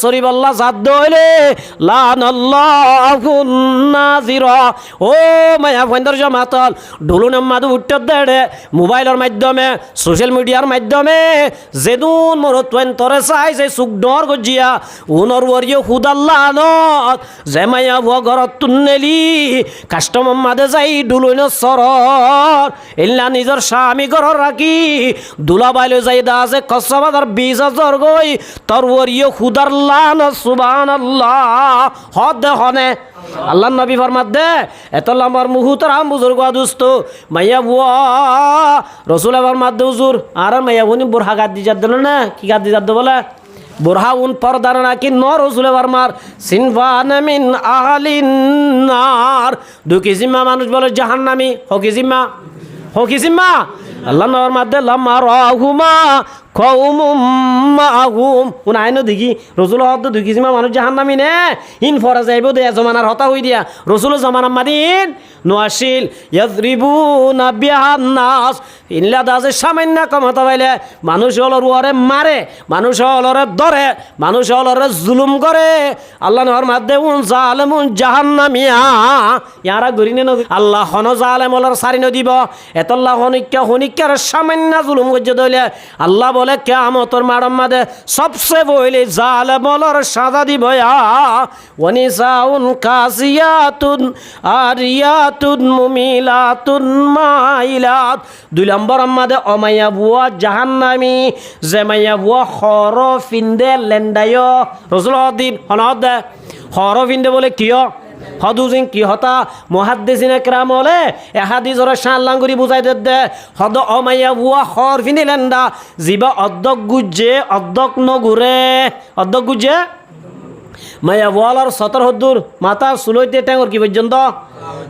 শরীফ আল্লাহ জাদ্দ হইলে লানাল্লাহুন নাজিরা ও মায়া ফন্দর জামাতল ডুলুন মাদু উত্তর দেড়ে মোবাইলের মাধ্যমে সোশ্যাল মিডিয়ার মাধ্যমে যেদুন মরতওয়েন তরে চাই যে সুখ ডর গজিয়া উনর ওরিও হুদাল্লাহ নত যে মায়া ভুয়া ঘরত তুন্নেলি কাস্টমার মাদে যাই ডুলুন সরর ইল্লা নিজের স্বামী ঘর রাখি দুলা বাইলে যাই দা আছে কসবাদার 20,000 গই তোর ওরিও হুদা সুবহানাল্লাহ হদ হনে আল্লাহ নবী ফরমাত দে এতল আমার মুহতারাম বুজুর্গ দোস্ত মাইয়া বুয়া রাসূল ফরমাত দে হুজুর আর মাইয়া বনি বুরহা গাদ দি যাদ না কি গাদ দি যাদ বলে বুরহা উন পর্দার নাকি নর রাসূল ফরমার সিনফান মিন আহলিন নার দুকি জিম্মা মানুষ বলে জাহান্নামী হকি জিম্মা আল্লাহ নবর মাদে লামা রাহুমা কওমুম মাহুম উন আইনো দেখি রাসূল হদ দুকি জিম্মা মানুষ জাহান্নামী নে ইন ফরা যাইবো দে জমানার হতা হই দিয়া রাসূল জামানা মাদিন নোয়াশিল ইয়াযরিবুনা বিহান নাস ইল্লা দাজে সামান্য কমতা পাইলে মানুষ হলর ওরে মারে মানুষ হলরে ধরে মানুষ হলরে জুলুম করে আল্লাহ নবর মাদে উন জালিমুন জাহান্নামিয়া ইয়ারা গরিনে ন আল্লাহ হন জালেম হলর সারি ন দিব এতল্লাহ হনিক্কার সামান্য জুলুম গজ্জ দইলে আল্লাহ বলে কিয়ামতের মাড়ম মাদে সবচেয়ে বইলে জালেম হলর সাজা দিব ওয়ানিসাউন কাসিয়াতুন আরিয়াতুন মুমিলাতুন মাইলাত 2 নম্বর আমাদের অমাইয়া বুয়া জাহান্নামী যে মাইয়া বুয়া খর ফিন্দে লেন্ডায় রাসূল হদিন হনদ খর ফিন্দে বলে কিয় হদুজিন কি হতা মুহাদ্দিসিন একরাম বলে এ হাদিসর শাল্লাঙ্গুরি বুঝাই দে হদ অমাইয়া বুয়া খর ফিন্দে লেন্ডা জিবা অদ্দক গুজে অদ্দক নগুরে অদ্দক গুজে মাইয়া বুয়ালার 17 হদ্দুর মাথা সুলইতে ট্যাঙ্গর কি পর্যন্ত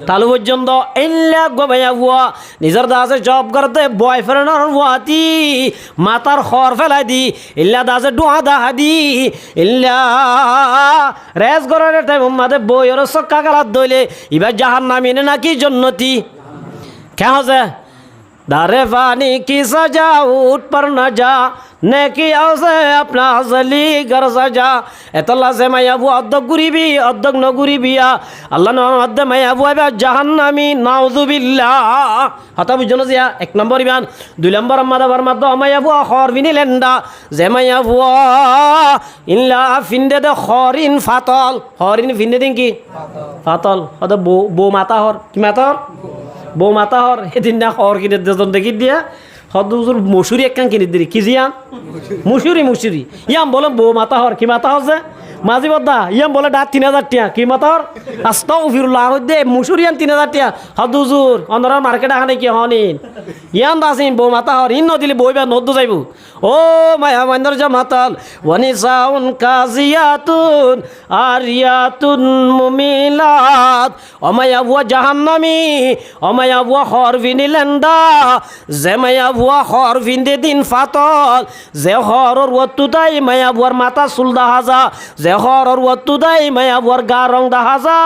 তালু পর্যন্ত এল্লা গো মাইয়া বুয়া নিজের দাসে জব করতে বয়ফ্রেন্ডর বুয়াতি মাথার খর ফেলাই দি এল্লা দাসে ডুয়া দাহা দি এল্লা রেস গরের টাইম মাদে বইয়ের সক্কা গালাত দইলে এবার জাহান্নামী নাকি জন্নতি কে হচ্ছে दारे फानी की सजा उठ पर न जा नेकी से अपना हजली घर सजा एतल्ला से मैं अबू अद्दक गुरीबी अद्दक न गुरीबिया अल्लाह ने अद्दे मैं अबू अबे जहन्नमी नाउजुबिल्लाह हता बुझनो जिया 1 नंबर इबान 2 नंबर अम्मादा बरमाद मैं अबू खर बिनी लेंडा जे मैं अबू इल्ला फिंदे दे खरिन फातल खरिन फिंदे दिन की फातल हदा बो माता हर की माता हर বউ মাতা হর এদিন না হর কিনে দেজন দেখি দিয়া হদুজুর মশুরি একখান কিনে দিলি কি জিয়াম মুসুরি ইয়াম বলে বউ মাতা হর কি মাতা হচ্ছে মাঝি বদ্দা ইয়াম বলে ডাক 3,000 টাকা কি মাতা হর আস্তাগফিরুল্লাহ দে মুসুরিয়ান 3,000 টাকা হদুজুর অনরা মার্কেট আখানে কি হনিন ইয়াম দাসিন বউ মাতা হর ইন নদিলে বইবা নদ্দু যাইব ও মায়া মাইন্দর জামাতাল ওয়ানিসাউন কাজিয়াতুন আরিয়াতুন মুমিলাত অমায়া বুয়া জাহান্নামী অমায়া বুয়া খরভিনি লেন্ডা যে মায়া বুয়া খরভিন্দে দিন ফাতল যে হরর ওয়াতুদাই মায়া বুয়ার মাথা চুল দাহাজা যে হরর ওয়াতুদাই মায়া বুয়ার গা রং দাহাজা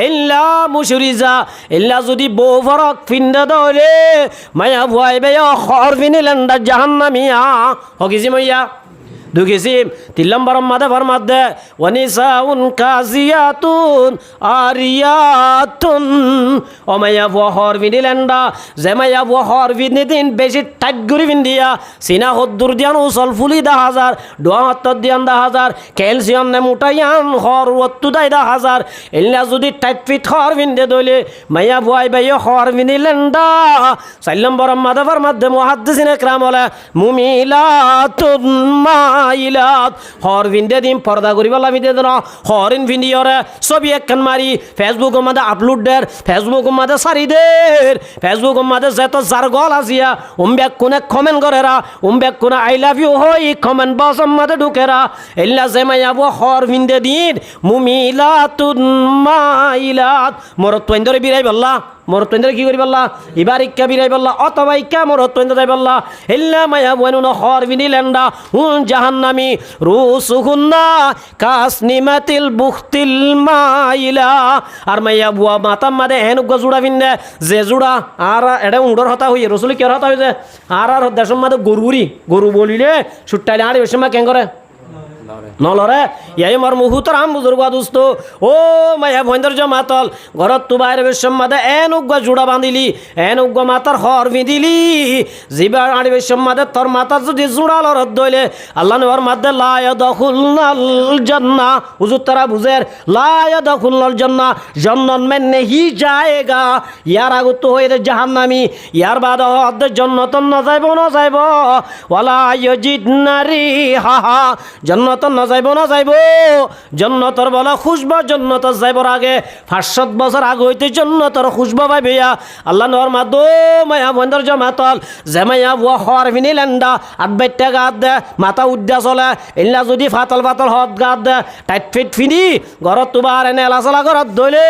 ইল্লা মুশরিজা ইল্লা যদি বউ ফরক ফিন্দে দলে মায়া বুয়াই বে খরভিনি লেন্ডা জাহান্নামিয়া হকিজি মাইয়া দুকিসিম 3 নম্বর মাদে ফরমাত দে ওয়ানিসাউন কাজিয়াতুন আরিয়াতুন ওমাইয়া বহর ভিনিলেন্ডা জেমাইয়া বহর ভিনিদিন বেশি টাইট গরি ভিন্দিয়া সিনা হদ্দুর দিয়ান উসল ফুলি 10,000 ডোয়াত দিয়ান 10,000 ক্যালসিয়াম নে মুটাইয়ান হর ওত্তু দাই 10,000 এলনা যদি টাইট ফিট হর ভিন্দে দইলে মাইয়া বয় বাই হর ভিনিলেন্ডা 4 নম্বর মাদে ফরমাত দে মুহাদ্দিসিন একরাম বলে মুমিলাতুন মাইলাত হর ভিন্দে দিন পর্দা করি বলা আমি দেন হরিন ভিডিওরে ছবি একখান মারি ফেসবুক মাদে আপলোড দের ফেসবুক মাদে সারি দের ফেসবুক মাদে যত যার গল আসিয়া উমবেক কোনে কমেন্ট করেরা উমবেক কোনে আই লাভ ইউ হই কমেন্ট বক্স মাদে ঢুকেরা এল্লা যে মাইয়াবো হর ভিন্দে দিন মুমিলাতুন মাইলাত মরত তোইন্দরে বিরাই বল্লা মরত তোইন্দরে কি করি বল্লা এবার ইক্কা বিরাই বল্লা অথবা ইক্কা মরত তোইন্দরে যাই বল্লা এল্লা মাইয়া বনুন হর ভিনিলেন্ডা হুন জাহান্নামী রুসুহুন্না কাসনিমাতিল বুখতিল মাইলা আর মাইয়া বুয়া মাতাম মাদে হেনুক জুড়া ভিন্দে যে জুড়া আর এটা উড়র হতা হই রসুল কি হতা হইছে আর দেশম মাদে গরু বলিলে সুট্টাইলে আর বেশি মা কেন করে নলরে ইয়াই মর মুহুতর আম বুজুর্গ দুস্ত ও মায়া ভৈন্দর্য মাতল ঘরত তু বাইরে বেশম্মাদে এন উগ্গ জোড়া বাঁধিলি এন উগ্গ মাতার হর বিঁধিলি জিবার আড়ি বেশম্মাদে তোর মাতার যদি জোড়া লরত দইলে আল্লাহ নবর মাদ্দে লায়া দখুলনাল জান্নাহ হুজুর তারা বুঝের লায়া দখুলনাল জান্নাহ জান্নাত মে নেহি যায়গা ইয়ার আগত হয়ে জাহান্নামি ইয়ার বাদ হদ জান্নাত না যাইব ওয়ালা ইয়াজিদনা রিহা জান্নাত না যাইব জান্নাতর বলা খুশবা জান্নাত যাইবর আগে 500 বছর আগে হইতে জান্নাতর খুশবা পাইবেয়া আল্লাহ নর মাদো মায়া বন্দর জামাতল জামায়া ওয়া হর ভিনিলেন্ডা আদবাইটা গাদ দে মাথা উদ্যা চলে ইল্লা যদি ফাতল হদ গাদ দে টাইট ফিট ফিনি ঘরত তুবার এনে এলাচলা ঘরত দইলে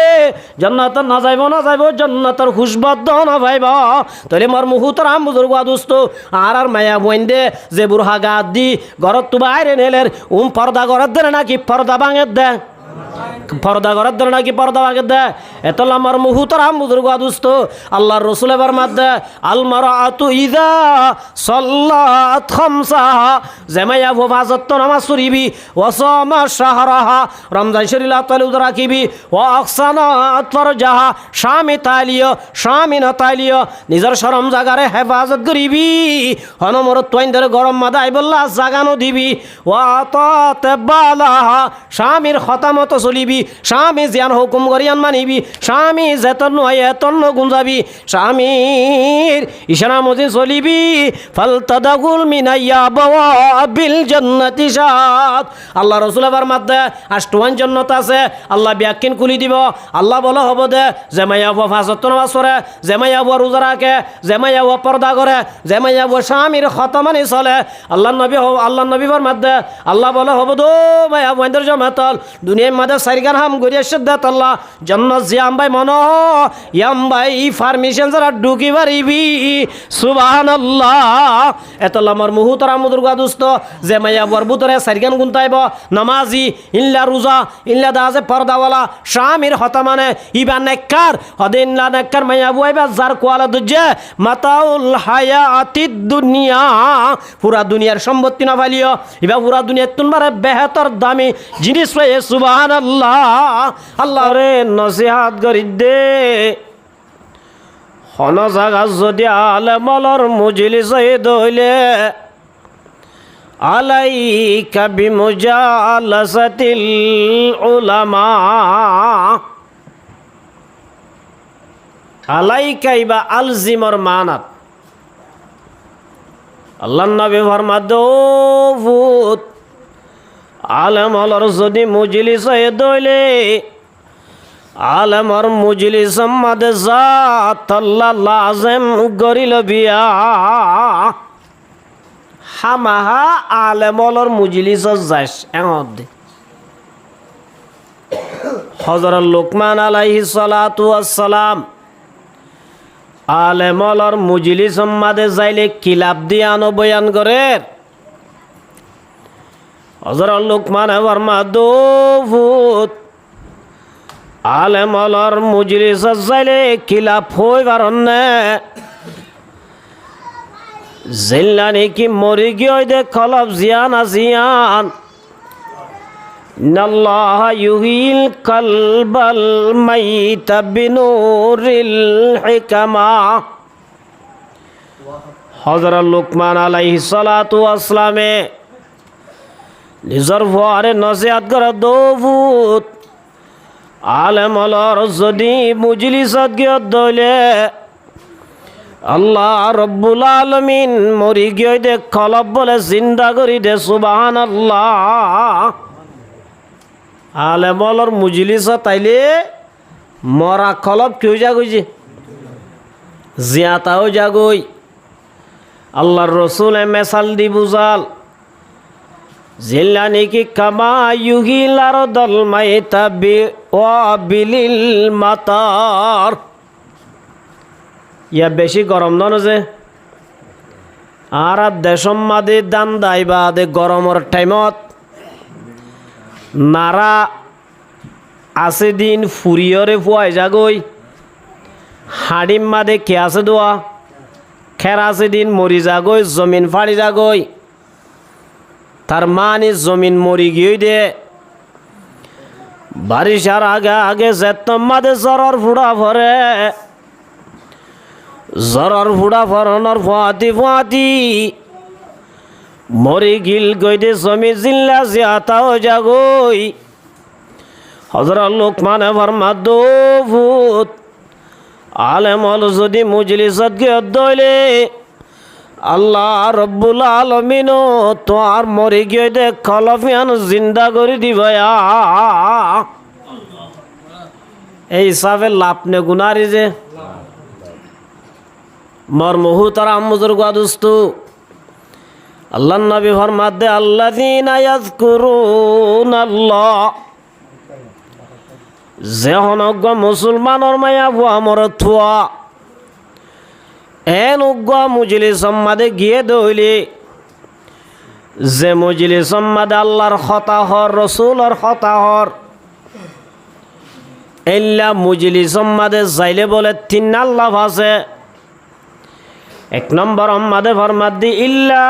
জান্নাত না যাইব জান্নাতর খুশবা না পাইব তলে মর মুহুতর আম বুজুর্গ দুস্ত আর মায়া বইন্দে যে বুড়হা গাদ দি ঘরত তুবার এনেলের পর্দা ঘরত দে নাকি পর্দা ভাঙে দে পর্দা ঘরত দে নাকি পর্দা ভাঙে দে এতল আমার মুহুতর আম বুজুর্গ দুস্ত আল্লাহর রাসূল এবার মাদ্দে আল মারাতু ইযা সাল্লাত খামসাহা জামায়া ওয়াজাত নামাজ পড়িবি ওয়া সামা শাহরাহা রমজান শরীর তালু রাখিবি ওয়া আকসানাত ফরজাহা শামিনা তালিয় নিজের শরম জাগারে হেফাজত করিবি হনমর তোইনদের গরম মাদাই বল্লা জাগানো দিবি ওয়া তাতাবালাহা স্বামীর খতামত চলিবি স্বামী জিয়ান হুকুম করিয়ান মানিবি স্বামী যেতন নয় এতন গুঞ্জাবি স্বামীর ইশারা মজিন চলিবি ফালতাদাগুল মিনাইয়া বাওয়াবিল জান্নাতি সাত আল্লাহ রাসূল আবার মাদ্দে আষ্টওয়ান জান্নাত আছে আল্লাহ ব্যাকিন খুলি দিব আল্লাহ বলা হব দে জামাইয়া ওয়া ফাজত নামাজ পড়ে জামাইয়া ওয়া রোজা রাখে জামাইয়া ওয়া পর্দা করে জামাইয়া ওয়া স্বামীর খতমানি চলে আল্লাহ নবী বার মাদ্দে আল্লাহ বলা হব দো মায়া বন্দর জামাতল দুনিয়ার মাঝে সাইরগান হাম গরিয়া সিদ্ধাত আল্লাহ জান্নাত জিয়াম ভাই মন ইয়াম ভাই পারমিশন যারা ঢুকি পারিবি সুবহানাল্লাহ এতলা আমার মুহুতর আমুদুর গাদুস্ত যে মাইয়া বরবুতরে সাইরগান গুনতাইব নামাজি ইল্লা রোজা ইল্লা দাজে পর্দাওয়ালা স্বামীর হতামানে ইবা নেককার হদিন লা নেককার মাইয়া বুয়াইবা যার কোয়ালা দুজে মাতাউল হায়াতিদ দুনিয়া পুরা দুনিয়ার সম্পত্তি না ফালিও ইবা পুরা দুনিয়ার তুনবারে বেহতর দামি জিনিস পাইয়ে সুবহানাল্লাহ আল্লাহ রে নসিহাত করি দে হন জাগা যদি আলেমলর মুজলিস দইলে আলাইকা বিমুজালাসাতিল উলামা আলাইকা ইবা আলজিমর মানাত আল্লাহ নবী ফরমাদ ভূত আলেমলর যদি মুজলিস দইলে আলেমর মুজলিস মাদে জাত আল্লাহ লাজেম গরিল বিয়া হামাহা আলেমলর মুজলিস যাস এমদ হযরত লুকমান আলাইহিস সালাতু ওয়াস সালাম আলেমলর মুজলিস মাদে যাইলে কিলাব দিয়ানো বয়ান করে হযরত লুকমান ফরমাদো ভূত আলেমলর মুজলিস যাইলে কিলাপ হই পারনে জিল্লানি কি মরি গিয়ে দে কলব জিয়ান আজিয়ান ইন্নাল্লাহ ইউহিল কলবাল মাইতা বিনুরিল হিকমা হযরত লুকমান আলাইহিস সালাতু ওয়াস সালামে নিজর ভরে নসিহত করে দোভূত আলেমলর যদি মুজলিসত গিয়ে দইলে আল্লাহ রব্বুল আলামিন মরি গিয়ে দে কলব বলে জিন্দা করি দে সুবহানাল্লাহ আলেমলর মুজলিসত আইলে মরা কলব কেউ জাগইছে জিয়াতাও জাগই আল্লাহর রাসূল মেসাল দি বুঝাল জিল্লানি কি কামা ইউহিলার দল মাইতা বি ওয়াবিলিল মাতার ইয়া বেশি গরম নন যে আর দেশম মাদে দান দাইবা দে গরমর টাইমত নারা আছে দিন ফুরিয়রে ফুয়াই যাগই হাড়িম মাদে কে আছে দোয়া খের আছে দিন মরি যাগই জমিন ফাড়ি যাগই তার মানে জমিন মরি গিয়ে দে বারিশার আগে আগে যে তোমাদের জ্বরের ফুড়া ভরে জ্বরের ফুড়া ফরানোর ফুয়াতি ফুয়াতি মরি গিল গই দে জমি জিল্লা জিয়াতাও জাগই হযরত লোকমানে ফরমাদ ভূত আলেমল যদি মজলিসত গিয়ে দইলে আল্লাহ রব্বুল আলামিন তো আর মরি গিয়ে দে খলফিয়ান জিন্দা করে দিবয়া এই হিসাবে লাভ নে গুনারি যে মরমহু তারা আমজুর গাদুস্তু আল্লাহ নবী ফরমাদ দে আল্লাযীনা ইয়াযকুরুনাল্লাহ যে হনজ্ঞ মুসলমানের মায়া বুয়া মর থুয়া এন উগ্গ মজলিস সম্মাদে গিয়ে দইলে যে মজলিস সম্মাদে আল্লাহর খতা হর রসুলর খতা হর এল্লা মজলিস সম্মাদে যাইলে বলে তিন আল্লাহ আছে এক নম্বর আম্মাদে ফরমাদ্দি ইল্লা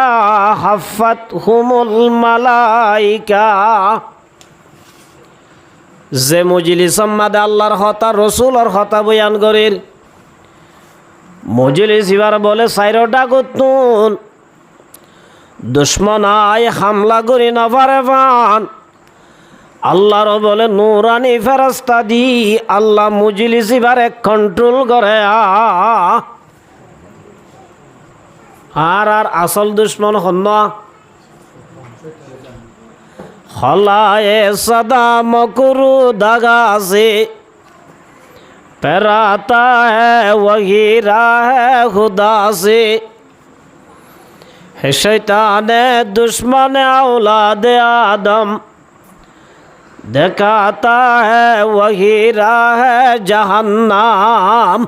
হাফাত হুমুল মালাইকা যে মজলিস সম্মাদে আল্লাহর হতা রসুলর হতা বয়ান করির মজলিস এবার বলে সাইরটা গুতুন দুশ্মন আয় হামলা করি না পারে পান আল্লাহর বলে নুরানি ফেরেশতা দি আল্লাহ মজলিস এবারে কন্ট্রোল করে আর আসল দুশ্মন হন হলায়ে সদা মকরু দাগা से पैराता है वही राह खुदा से है शैतान दुश्मन औलाद आदम दिखाता है वही राह जहन्नाम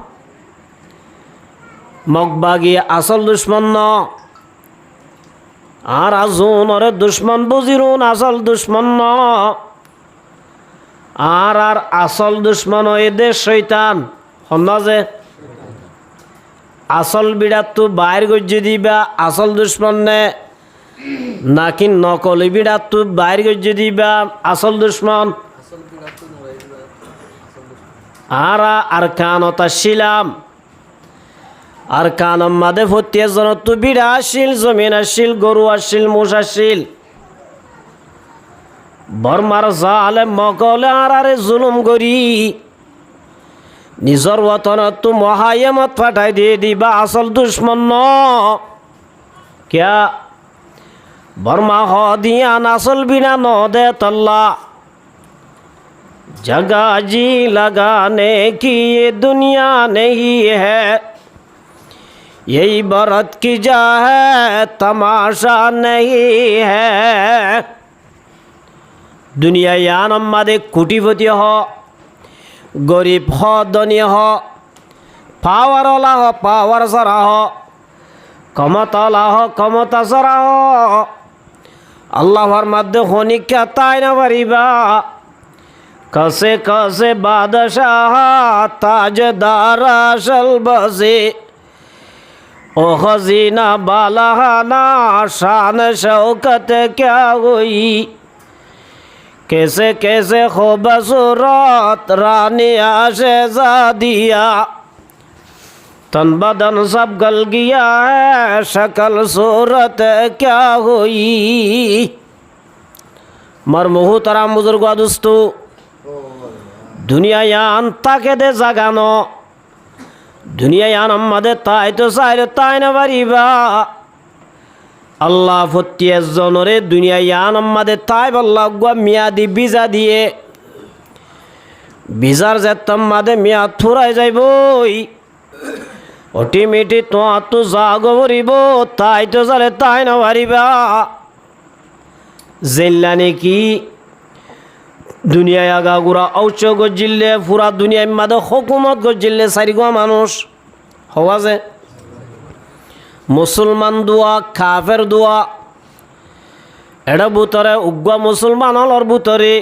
मकबागी असल दुश्मन न আর আজুন ওরে দুশ্মন বুঝিরুন আসল দুশ্মন ন আর আসল দুশ্মন এদের শৈতান হন যে আসল বিড়াত তো বাইর গজ্জে দিবা আসল দুশ্মন নে নাকি নকলি বিড়াত তো বাইর গজ্জে দিবা আসল দুশ্মন আর কানতা শিলাম আর কানম মাদে ফতিয়া জন তু বিড়া আসিল জমিন আসিল গরু আসিল মোষ আসিল বর্মার জালে মকলে আরে জুলুম করি নিজর ওতন তু মহায়মত ফাটাই দিয়ে দিবা আসল দুশ্মন ন क्या बर्मा हो दिया नसल बिना नो दे तल्ला जगह जी लगाने की ये दुनिया नहीं है यही बरत की जा है तमाशा नहीं है दुनिया यान अम्मादे कुटीपति हो गरीब हो धनी हो पावर वाला हो पावर सरा हो ক্ষমতাওয়ালা हो ক্ষমতা সরা हो আল্লাহর মধ্যে হনিকা তাই না পারিবা কসে কসে বাদশাহ তাজদার আসল বসে ओ खजीना बालहाना शान शौकत क्या हुई कैसे कैसे खूबसूरत रानिया शहजादिया तन बदन सब गल गया है शक्ल सूरत क्या हुई मरमुहु तराम बुजुर्ग दोस्तों दुनिया यान ताके दे जगानो दुनिया यान अम्मदे ताई तो साइर ताई न बरीबा अल्लाह फतिया जनरे दुनिया यान अम्मदे ताई बल्ला गुआ मियादी बिजा दिए बिजार जे तम्मादे मिया थुराई जाइबोई অটিমেটি তো তো জাগো বরিব তাই তো জালে তাই না বারিবা জেল্লা নাকি দুনিয়ায় আগাগুড়া ঔচ গজিল্লে পুরা দুনিয়ায় মাদে হুকুমত গজিল্লে সারিগোয়া মানুষ হওয়া যে মুসলমান দোয়া কাফের দোয়া এটা বুতরে উগ্র মুসলমান হলর বুতরে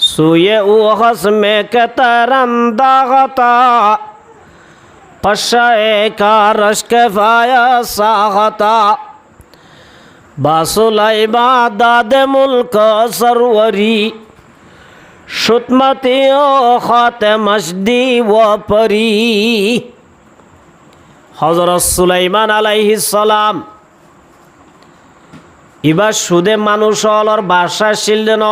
সুয়ে ও হসমে কেতারান্দাগতা पशाए का रश्क फाया साहता বাসুলাইবা দাদে মুলক সরওয়ারি সুতমতি ও খাতে মসদি ও পরি। হযরত সুলাইমান আলাইহিস সালাম ইবা সুদে মানুষ অলর বাসা ছিল ন,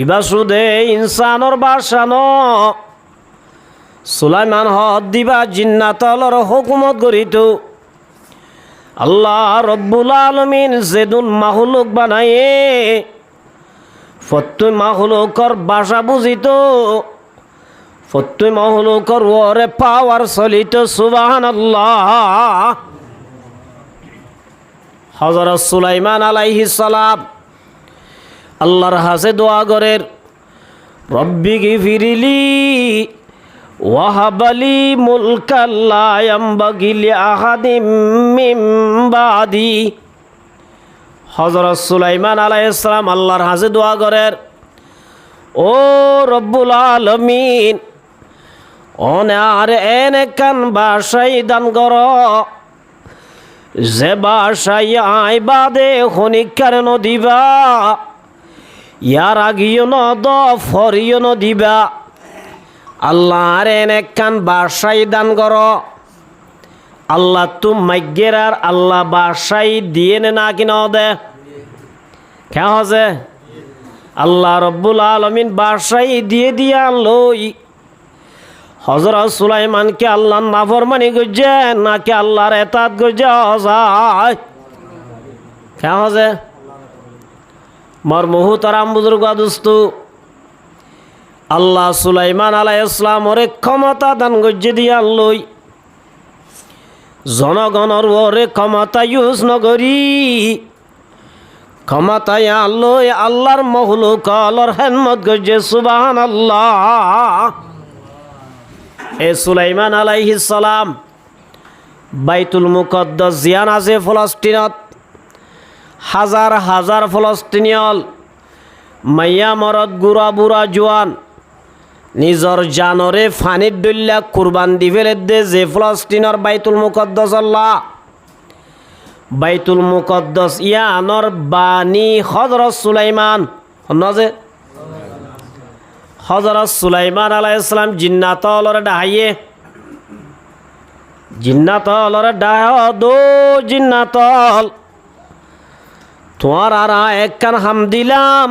ইবা সুদে ইনসানর বাসা ন। সুলাইমান হদ দিবা জিন্নাতলর হুকুমত গরিত আল্লাহ রব্বুল আলামিন যেদুন মাহলুক বানায়ে ফত্তুই মাহলুকর বাসা বুঝিত, ফত্তুই মাহলুকর ওরে পাওয়ার চলিত। সুবহানাল্লাহ। হযরত সুলাইমান আলাইহিস সালাম আল্লাহর হাসে দোয়া করেন, রব্বি গিফিরলি ওয়াহাবালি মুলকাল লা ইয়ামবাগি লিআহাদিম মিন বাদি। হযরত সুলাইমান আলাইহিস সালাম আল্লাহর হাসে দোয়া করেন, ও রব্বুল আলামিন অনে আর এনে কান বাসাই দান কর, যে বাসাই আই বাদে খনিকার নদিবা, ইয়ার আগিও নদ ফরিও নদিবা। আল্লাহ আর এনে কান বাসাই দান কর। আল্লাহ তুম মাইগের আর আল্লাহ বাসাই দিয়ে না কিনা দে কে হজে আল্লাহ রব্বুল আলামিন বাসাই দিয়ে দিয়া লই। হযরত সুলাইমানকে আল্লাহ নাফরমানি গজে নাকি আল্লাহর এতাত গজে যায় কে হজে মর মুহতারাম বুজুর্গ দোস্তু। আল্লাহ সুলাইমান আলাইহিস সালাম ওরে ক্ষমতা দান গজে দিয়া লই, জনগণর ওরে ক্ষমতা ইউজ নগরি ক্ষমতায় আল্লাহ আল্লাহর মখলুক আল্লাহর খেদমত গজে। সুবহানাল্লাহ। এ সুলাইমান আলাইহিস সালাম বাইতুল মুকদ্দাস জিয়ান আছে ফলস্তিনত। হাজার হাজার ফলস্তিনিয়ল মাইয়া মরদ গুড়া বুড়া জোয়ান নিজর জানরে ফানির ডল্লা কুরবান দি ফেলে দে যে ফলস্তিনের বাইতুল মুকদ্দাস আল্লাহ বাইতুল মুকদ্দাস ইয়ানর বানি হযরত সুলাইমান নজে হযরত সুলাইমান আলাইহিস সালাম জিন্নাতলরে ডাহাইয়ে জিন্নাতলরে ডাহ দো জিন্নাতল তোমার আর একখান হাম দিলাম,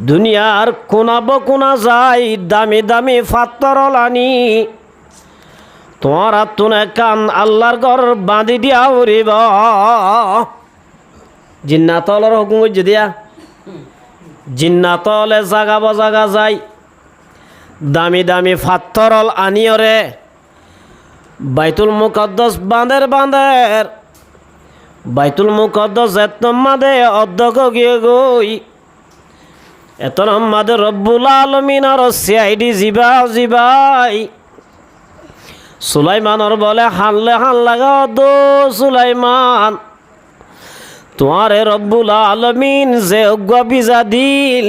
দুনিয়ার কোনা বকুনা যাই দামি দামি ফাত্তরল আনি তোমার তুনে কান আল্লাহর ঘর বাঁধি দিয়া উড়িব। জিন্নাতলর হুকুম দিয়া জিন্নাতলে জাগা বজাগা যাই দামি দামি ফাত্তরল আনিয়রে বাইতুল মুকদ্দাস বাঁধের বাঁধের বাইতুল মুকদ্দাস এত মাদে অধ্যক্ষ গিয়ে গই এত মাদে রব্বুল আলামিন আর সিআইডি জিবা জিবাই সুলাইমানর বলে হানলে হান লাগা দো সুলাইমান তোমারে রব্বুল আলামিন যে অজ্ঞা বিজা দিল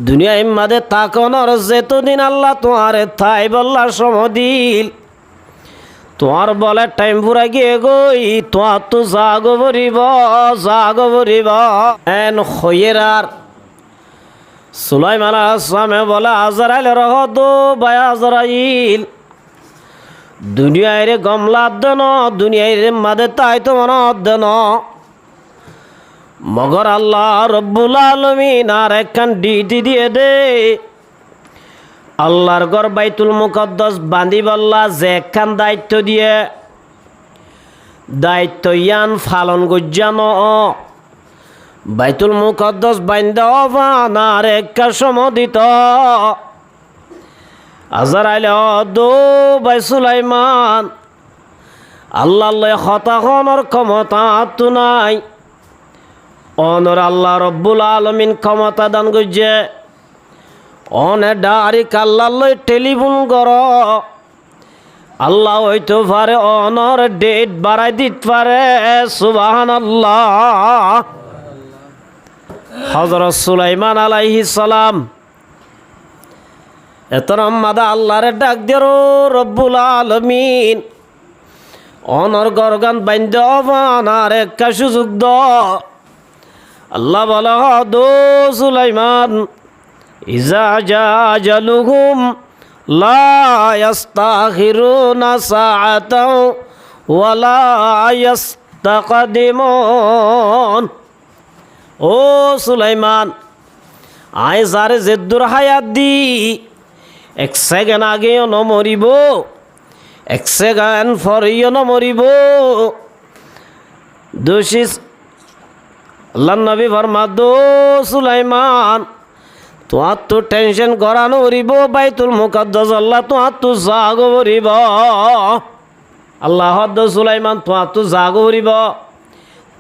দুনিয়ায় মাদে তাকনর যেতদিন আল্লাহ তোমারে থাই বল্লা সম দিল তোমার বলে টাইম পুরা গিয়ে গই তোমার তো জাগো ভরিব এন হইয়েরার সুলাইমান আলাইহিস সালামে বলে আজরাইল রহ দো বাই আজরাইল দুনিয়ায় রে গমলা দেন দুনিয়ায় রে মাদে তাই তো মনে দেন মগর আল্লাহ রব্বুল আলামিন আর একখান ডিটি দিয়ে দে আল্লাহর ঘর বাইতুল মুকদ্দাস বাঁধি বল্লা যে একখান দায়িত্ব দিয়ে দায়িত্ব ইয়ান ফালন গজ্জান বাইতুল মুকদ্দাস বান্ধা আর একটা সমদিত আজরাইল দো বাই সুলাইমান আল্লাহ হতাহনর ক্ষমতা তো নাই অনর আল্লাহ রব্বুল আলামিন ক্ষমতা দান গজ্জে অনে ডারি কাল্লাহ টেলিফোন কর আল্লাহ হইতে পারে অনর ডেট বাড়াই দিতে পারে। সুবহানাল্লাহ। হযরত সুলাইমান আলাইহিস সালাম এত মাদা আল্লাহরে ডাক দেরো রব্বুল আলামিন অনর গরগান বাইন্দ আর একটা সুযোগ দ আল্লাহ বলা দো সুলাইমান ইজা জালুহুম লা ইস্তাখিরুনা সাআতাও ওয়ালা ইস্তাকদিমুন। ও সুলাইমান, আয় যারে জেদ্দুর হায়াত দি এক সেকেন্ড আগেও নমরিব, এক সেকেন্ড পরেও নমরিব। দোষিস আল্লাহ নবী ফরমা দো সুলাইমান, তোমার তো টেনশন করানো উরিব বাইতুল মুকাদ্দাস আল্লাহ তোমার তো জাগো উরিব। আল্লাহ দো সুলাইমান তোমার তো জাগো উরিব,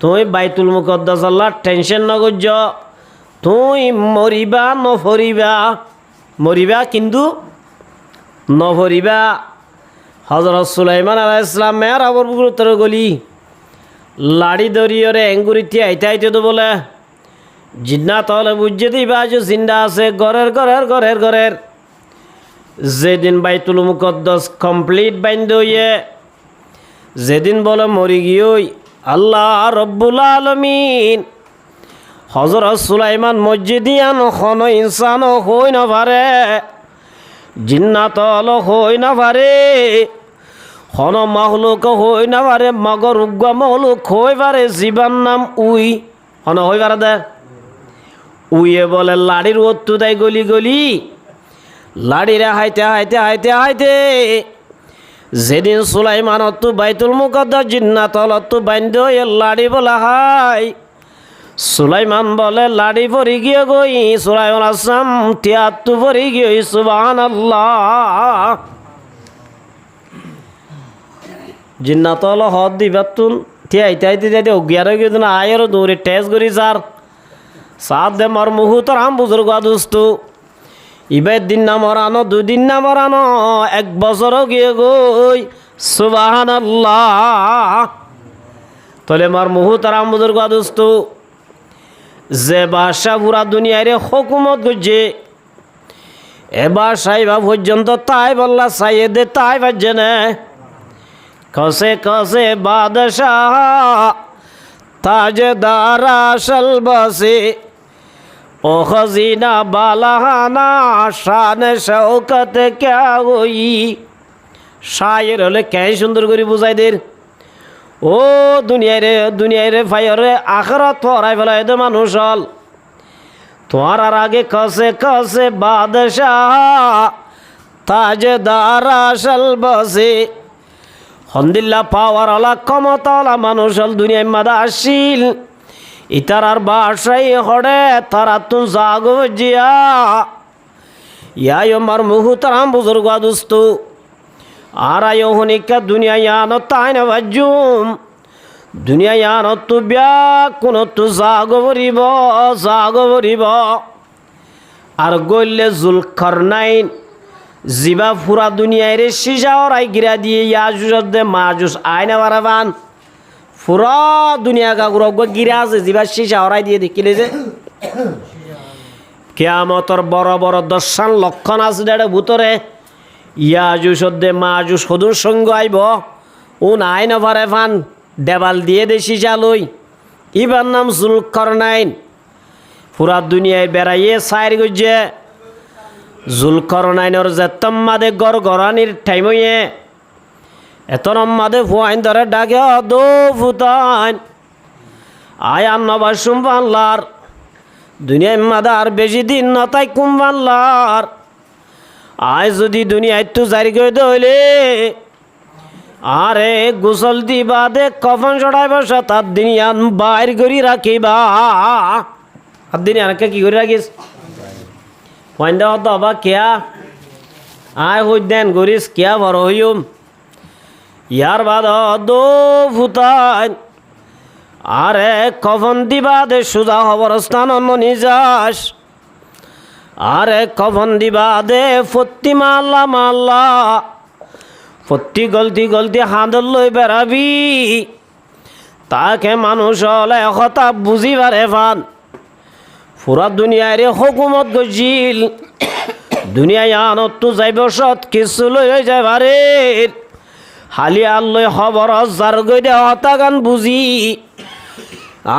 তুই বাইতুল মুকাদ্দাস আল্লাহ টেনশন নগর্য, তুই মরিবা নফরিবা, মরিবা কিন্তু নফরিবা। হযরত সুলাইমান আলাইহিস সালাম মেহরাবর গুরুত্বর গলি লাড়ি দরিয়রে এঙ্গুরিতে আইতে আইতে তো বলে জিন্না তাহলে বুঝে দিবা যে জিন্দা আছে ঘরের ঘরের ঘরের ঘরের। যেদিন বাইতুল মুকদ্দাস কমপ্লিট বাইন্দ হইয়ে যেদিন বলে মরি গিয়ে আল্লাহ রব্বুল আলামিন হযরত সুলাইমান মসজিদিয়ান খন ইনসান হই না পারে, জিন্নাত হই না পারে, খন মাহলুক হই না পারে, মগর উগ্র মাহলুক হই পারে, জীবান নাম উই হন হই পারে দে। উইয়ে বলে লাড়ির ওত্তু দেয় গলি গলি, লাড়িরে হাইতে হাইতে হাইতে হাইতে যেদিন সুলাইমান অত্তু বাইতুল মুকদ্দাস জিন্নাত অত্তু বাইন্দ এ লাড়ি বলা হাই। সুলাইমান বলে লাড়ি পরি গিয়ে গই, সুলাইমান আসলাম তিয়াত্তু পরি গিয়ে সুবহানাল্লাহ। জিন্নাত হদ দিবাতুন তিয়াইতে আইতে যাইতে অজ্ঞান হয়ে গিয়ে আয়ের দৌড়ে টেস্ট করি স্যার সাত দে মর মুহুতর আম বুজুর্গ দোস্তু ইবের দিন না মরানো, দুদিন না মরানো, এক বছরও গিয়ে গই সুবহানাল্লাহ। তলে মর মুহুতর আম বুজুর্গ দোস্তু যে বাদশা পুরা দুনিয়ারে হুকুমত করছে এবার সাইবা পর্যন্ত তাই বললা সাইয়ে দে তাই বাজে না কসে কসে বাদশাহ তাজদার আসল বসে ও খজিনা বালাহানা শান শৌকত ক্যা হই। শায়ের হলে কে সুন্দর করে বুঝাই দের ও দুনিয়ারে ফাইরে আখরাত পড়াই ফেলাই দে মানুষ হল তোমার আর আগে কসে কসে বাদশাহ তাজদার আসল বসে হন্দিল্লা পাওয়ার আলা ক্ষমতাওয়ালা মানুষ হল দুনিয়ায় মাদা আসিল ইতার আর বাসাই হড়ে তারা তুম জাগো জিয়া ইয়াই আমার মুহুতারাম বুজুর্গ দোস্তু আর আয়ো হনিকা দুনিয়া ইয়ানো তাই না বাজুম দুনিয়া ইয়ানো তু ব্যাক কোন তু জাগো বরিব আর গইলে জুলকারনাইন জিবা ফুরা দুনিয়ায় রে সিজা ওরাই গিরা দিয়ে ইয়াজুস দে মাজুস আয়না বারাবান ফুরা দুনিয়া কাগুর গিরা আছে জিবা সিজা ওরাই দিয়ে দেখিলে যে কিয়ামতর বড় বড় দর্শন লক্ষণ আছে দেড়ে ভূতরে ইয়াজুস দে মাজুস সদুর সঙ্গ আইব ও আয়না পারে ফান দেবাল দিয়ে দে সিজা লই ইবার নাম জুলকারনাইন ফুরা দুনিয়ায় বেড়াইয়ে সাইর গজে জুলকারনাইনের যেতম মাদে গড় গড়ানির টাইম হইয়ে এত মাদে ফুয়াইন ধরে ডাকে দো ফুতাইন আয় আন্নবার সুমবানলার দুনিয়ায় মাদা আর বেশি দিন নতাই কুমবানলার আয় যদি দুনিয়ায় তু জারি করে দইলে আরে গোসল দিবা দে কফন চড়াই বসা তার দিনিয়ান বাইর করি রাখিবা আর দিনিয়ানকে কি করে রাখিস ওয়াইন্দা হতো বা কেয়া আয় হইদেন গরিস কেয়া বড় হইম ইয়ার বাদ দো ফুতাইন আরে কফন দিবা দে সুজা হবরস্থান অন্য নিজাস আরে কফন দিবা দে ফত্তি মাল্লা মাল্লা ফত্তি গলতি হাঁদল লই বেড়াবি তাকে মানুষ হলে কথা বুঝিবারে ফান পুরা দুনিয়ায় রে হুকুমত গজিল দুনিয়ায় আনত তো যাইব সৎ কিছু লই যাইবারে হালি আল্লই খবর যার গইদে হতাগান বুঝি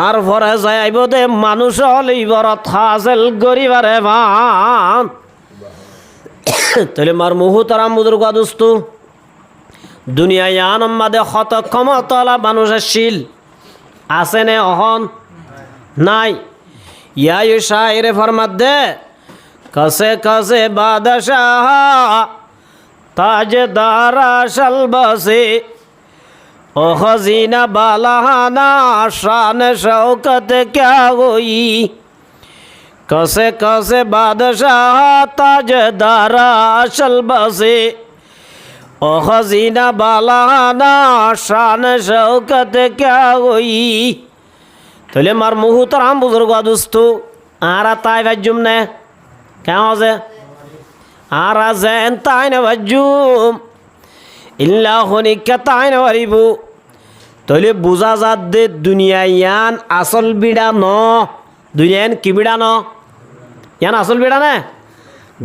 আর পরে যাইব দে মানুষ হলেই বড় থাজেল গরিবারে ভান তাহলে মার মুহুতারাম বুজুর্গ দোস্ত দুনিয়ায় আনম্মাদে হত ক্ষমতলা মানুষ আসছিল আছে নে অহন নাই ইয়াই শায়রে ফরমাত দে কসে কসে বাদশাহ তাজদার শলবসে ও খজিনা বালাহানা শান শৌকত क्या हुई कसे कसे बादशाह ताजदार शलबसे ओ खजीना बालाना शान शौकत क्या हुई तले मार मुहतराम बुजुर्ग दोस्तों आरा ताई वज्जुम ने क्या हो जे आरा जैन ताई ने वज्जुम इल्ला होनी क्या ताई ने वरीबू तले बुझा जात दे दुनिया यान असल बिड़ा नो दुनिया यान की बिड़ा नो यान असल बिड़ा ने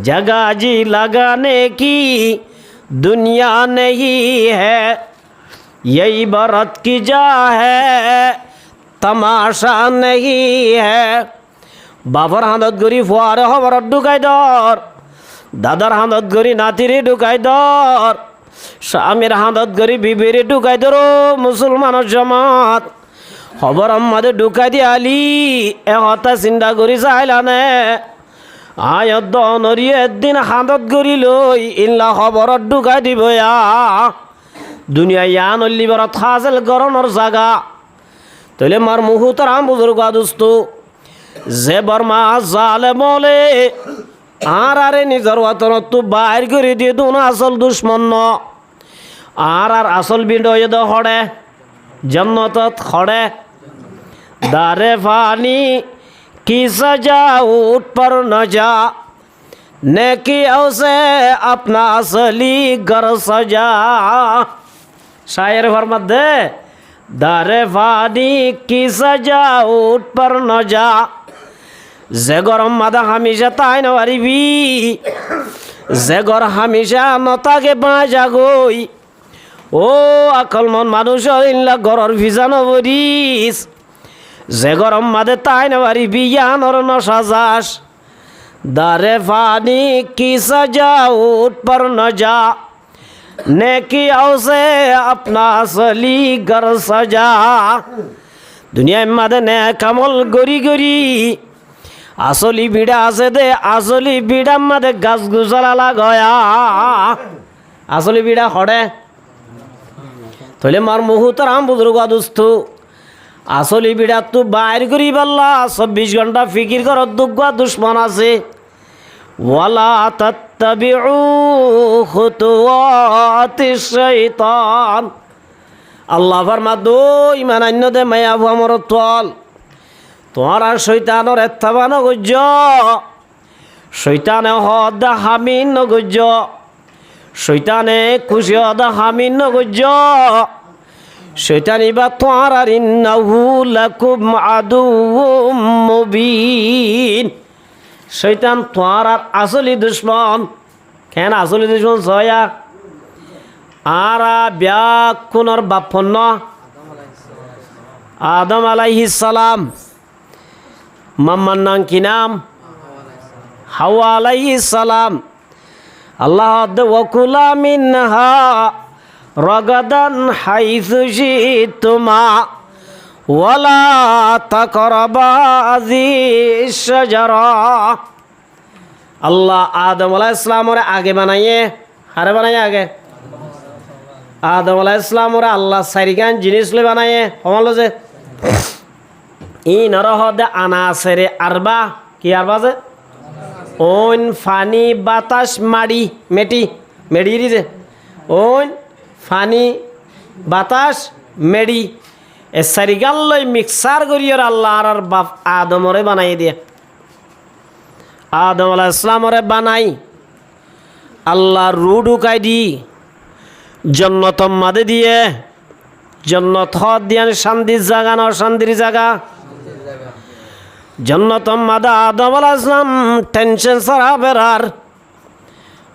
जगह जी लगाने की दुनिया नहीं है यही बरत की जा है तमाशा नहीं है बाबर हांदत गरी फुआरे खबर ढुकाई दर दादार हांदत गरी नातिरे ढुकाई दर স্বামীর হাঁদত গরি বিবিরে ঢুকাই ধরো মুসলমানের জমাত খবর আমাদে ঢুকাই দিয়ে আলি এহতা চিন্তা করি চাইলানে আয়ত দনরি একদিন হাঁদত গরি লই ইল্লা খবরত ঢুকাই দিব দুনিয়া ইয়ান অল্লি বড় থাজেল গরনের জাগা তলে মার মুহুতারাম বুজুর্গ দোস্ত যে বর্মা জালে বলে আর আরে নিজের ওয়াতনত তো বাইর করে দিয়ে দুন আসল দুশ্মন আর আসল বিডয়ে দ হড়ে জন্নতত হড়ে দারে ফানি কি সজা উঠ पर न जा नेकी से अपना असली घर सजा शायर फरमात दे दारे फानी की सजा उठ पर न जा যে গরম মাদা হামিশা তাই না পারিবি যে গর হামিশা নতাকে বাঁচা গই ও আকল মন মানুষ ইল্লা গরর ভিজানো বরিস যে গরম মাদে তাই না পারিবি ইয়ানর নসাজাস দারে ফানি কি সজা উঠ पर न जा नेकी से अपना असली घर सजा दुनिया मादे ने कमल गरी गरी আসলি বিড়া আছে দে আসলি বিড়ার মাঝে গাছ গুছালা লাগয়া আসলি বিড়া হড়ে তাহলে মার মুহুতারাম বুজুর্গ দোস্ত আসলি বিড়া তো বাইর করি পাল্লা 24 ঘন্টা ফিকির কর দুগ্গা দুশ্মন আছে ওয়ালা তাত্তাবিউ খুতুওয়াতিশ শাইতান আল্লাহ ফরমা দো ইমান আন্য দে মায়া ভমর তল তোমার আর শৈতানোর এত্তাবা নগজ্য শৈতানে হদ হামিন নগজ্য শৈতানে খুশি হদ হামিন নগজ্য শৈতানি বা তোমার আর ইন্নাহু লাকুম আদুউম মুবিন শৈতান তোমার আর আসলি দুশ্মন কেন আসলি দুশ্মন ছয়া আর ব্যাকুণর বাপন্ন আদম আলাইহিস সালাম মাম্মার নাম কি নাম হাওয়া আলাইহিস সালাম আল্লাহ ওয়াকুলা মিনহা রগাদান হাইসু শিতুমা ওয়ালা তাকরাবা হাযিহিশ শাজারা আল্লাহ আদম আলাইহিস সালামের আগে বানাইয়ে হারে বানাইয়ে আগে আদম আলাইহিস সালামের আল্লাহ সারিগান জিনিস লে বানাইয়ে হমালো যে ই নরহদে আনাসেরে আরবা কি আরবা যে ওন ফানি বাতাস মাড়ি মেটি মেডি রে ওন ফানি বাতাস মেডি এ সারিগাল্লই মিক্সার করিয়র আল্লাহ আর বাপ আদমরে বানাই দিয়ে আদম আলাইহিস সালামরে বানাই আল্লাহ রু ঢুকাই দি জন্নত মাদে দিয়ে জন্নত হদ দিয়ান শান্তির জায়গা না অশান্তির জায়গা জন্নত মাদা আদম আলাইহিস সালাম টেনশন সারা বেরার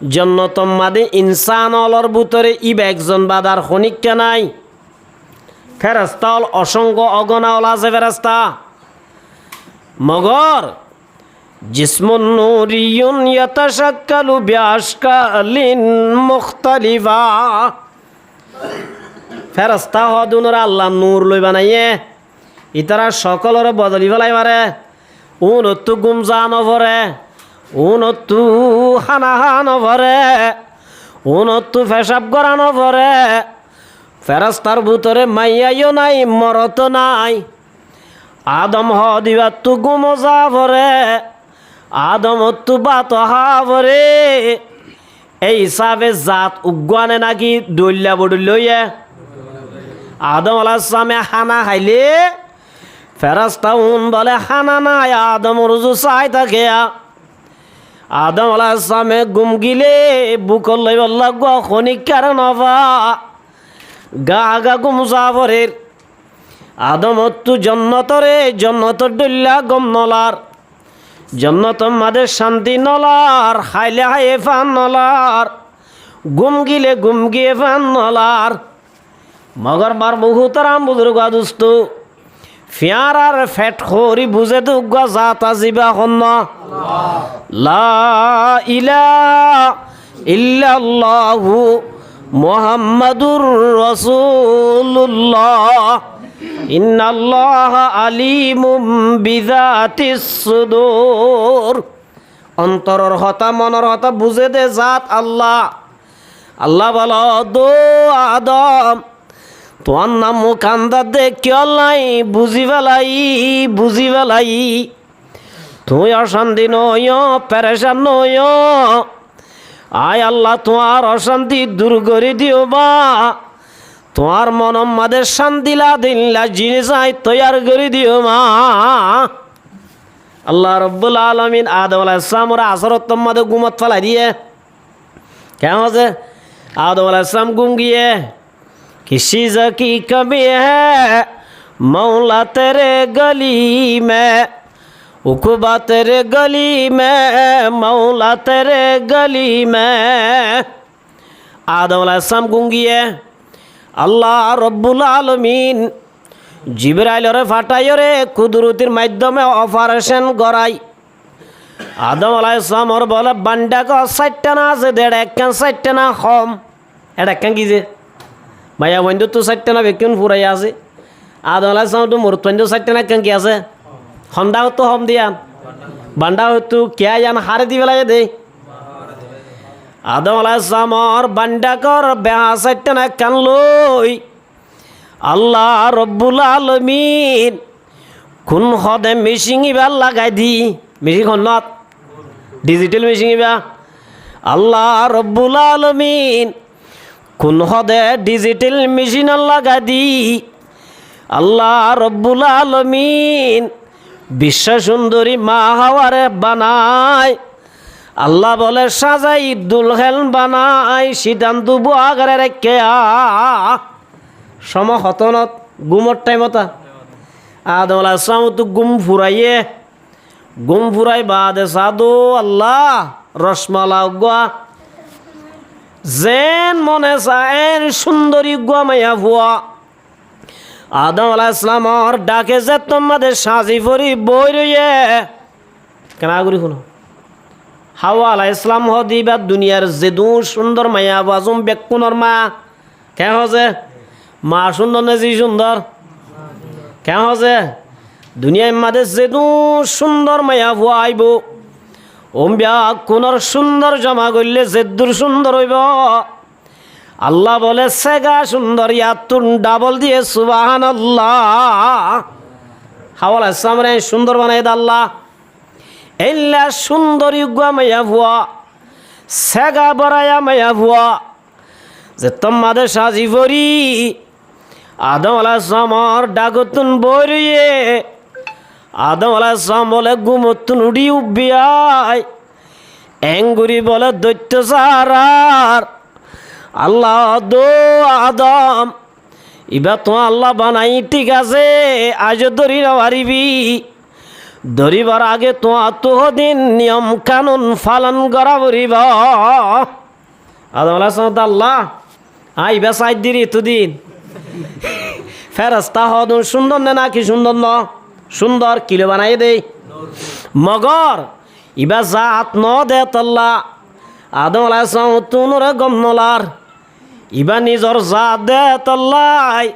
জন্নতম মাদে ইনসান অলর ভিতরে ইব একজন বাদার খনিকটা নাই ফেরেস্তা হল অসংখ্য অগণা হল আছে ফেরেস্তা মগর জিসমুন নূরিয়ুন ইয়াতাশাক্কালু বিআশকালিন মুখতালিফা ফেরেস্তা হদুনর আল্লাহ নূর লই বানাইয়ে ইতারা সকলরে বদলি ফেলাই মারে উনত্তু গুমজা নভরে উনত্তু হানাহা নভরে উনত্তু ফেসাব করা নভরে ফেরেস্তার ভিতরে মাইয়াইও নাই মরত নাই আদম হ দিবাত্তু গুমজা ভরে আদম তু বাতহা ভরে এই হিসাবে জাত উগানে নাকি দলিয়া বডুলইয়ে আদম আলাইহিস সালামে হানা খাইলে ফেরেশতা বলে হানা নাই আদম রুজু চাই থাকে আদম আলাইহিস সালামে গুম গিলে বুকল লই বললা গো খনিক কারণ হবা গা গা গুম যাবরের আদম তু জন্নতরে জন্নতর দলিয়া গম নলার জন্নত মাদে শান্তি নলার খাইলে হাইয়ে ফান নলার গুম গিলে গুম গিয়ে ফান নলার মগর বার বহুতরাম বুজুর্গ দুস্ত ফিয়ার আর ফেট খরি বুঝে তো জাতা জিবা হন্ন লা ইলাহা ইল্লাল্লাহু মুহাম্মাদুর রাসূলুল্লাহ ইন্নাল্লাহা আলিমুম বিযাতিস সুদূর অন্তরের হতা মনের হতা বুঝে দে জাত আল্লাহ আল্লাহ বলো দো আদম তোমার নাম মুখান্দা দে কেউ নাই বুঝি বেলাই তুই অশান্তি নয় পেরেশান নয় আয় আল্লাহ তোমার অশান্তি দূর করে দিও বা তোমার মনম মাদের শান্তিলা দিল্লা জিনিস আই তৈয়ার করে দিও মা আল্লাহ রব্বুল আলামিন আদম আলাইহিস সালামের আসরত মাদে গুমত ফেলাই দিয়ে কেমন আছে আদম আলাইহিস সালাম গুম গিয়ে किसी की कमी है मौला तेरे गली में उकबा तेरे गली में मौला तेरे गली में आदम अलैहिस्सलाम गुंगिए আল্লাহ রব্বুল আলামিন জিবরাইলরে ফাটাইরে কুদরতির মাধ্যমে অপারেশন করাই আদম আলাইহিস সালামর বলে বান্ডাকে 60টা না আছে দেড় একখান 60টা না কম এটা একখান কি যে ভাইয়া বন্ধু তো 60টা না বেকুন ফুরাই আছে আদম আলাইহিস সালাম তো মরত বন্ধু 60টা না একখান কি আছে হন্ডাও তো হম দিয়ান বান্ডাও তো কে জান হারে দি বেলায় দে আদম আলাইহিস সালামর বান্ডাকর বেহা 60টা না একখান লই আল্লাহ রব্বুল আলামিন কোন হদে মেশিন ইবার লাগাই দি মেশিন হন্নত ডিজিটাল মেশিন ইবা আল্লাহ রব্বুল আলামিন কোন হদে ডিজিটাল মেশিন লাগাই দি আল্লাহ রব্বুল আলামিন বিশ্ব সুন্দরী মা হাওয়ারে বানায় আল্লাহ বলে সাজাই দুলহেন বানাই সিদ্ধান্ত বুয়াগারে রেখে সম হতনত গুমর টাইমতা আদম আলাইহিস সালাম তো গুম ফুরাই বাদে সাদু আল্লাহ রসমালা গুয়া যেন মনে চায় সুন্দরী গুয়া মাইয়া ভুয়া আদম আলাইহিস সালামর ডাকে যে তোমাদের সাজি ফরি বই রইয়ে কেন আগুরি শুনো হাওয়া আলাইহিস সালাম হদিবা দুনিয়ার যেদু সুন্দর মাইয়া বাজুম বেকুনর মা কেন হচ্ছে মা সুন্দর না জি সুন্দর কেন হচ্ছে দুনিয়ার মাঝে যেদু সুন্দর মাইয়া ভুয়া আইব ওম্বিয়া কোনর সুন্দর জমা করলে যেদুর সুন্দর হইব আল্লাহ বলে সেগা সুন্দর ইয়াতুন ডাবল দিয়ে সুবহানাল্লাহ হাওয়া আলাইহিস সালামরে সুন্দর বানাই দে আল্লাহ এল্লা সুন্দরী গুয়া মাইয়া ভুয়া সেগা বড়াইয়া মাইয়া ভুয়া যে তোমাদের সাজি ভরি আদম আলাইহিস সালামর ডাগতুন বরিয়ে আদম আলাইহিস সালাম বলে গুমতুন উড়ি উবিয়াই এঙ্গুরি বলে দৈত্য সারার আল্লাহ দো আদম ইবা তো আল্লাহ বানাই ঠিক আছে আজ ধরি না পারিবি ধরিবার আগে তো দিন নিয়ম কানুন পালন করা বলিব। আদম আলাইহিস আল্লাহ আইবা সাইড দিরি এতদিন ফেরেশতা হদুন সুন্দর না নাকি সুন্দর ন সুন্দর কিলো বানাই দেই মগর ইবা জাত ন দে তল্লা আদম আলাইহিস তুনরে গম নলার ইবা নিজর জাত দে তল্লাই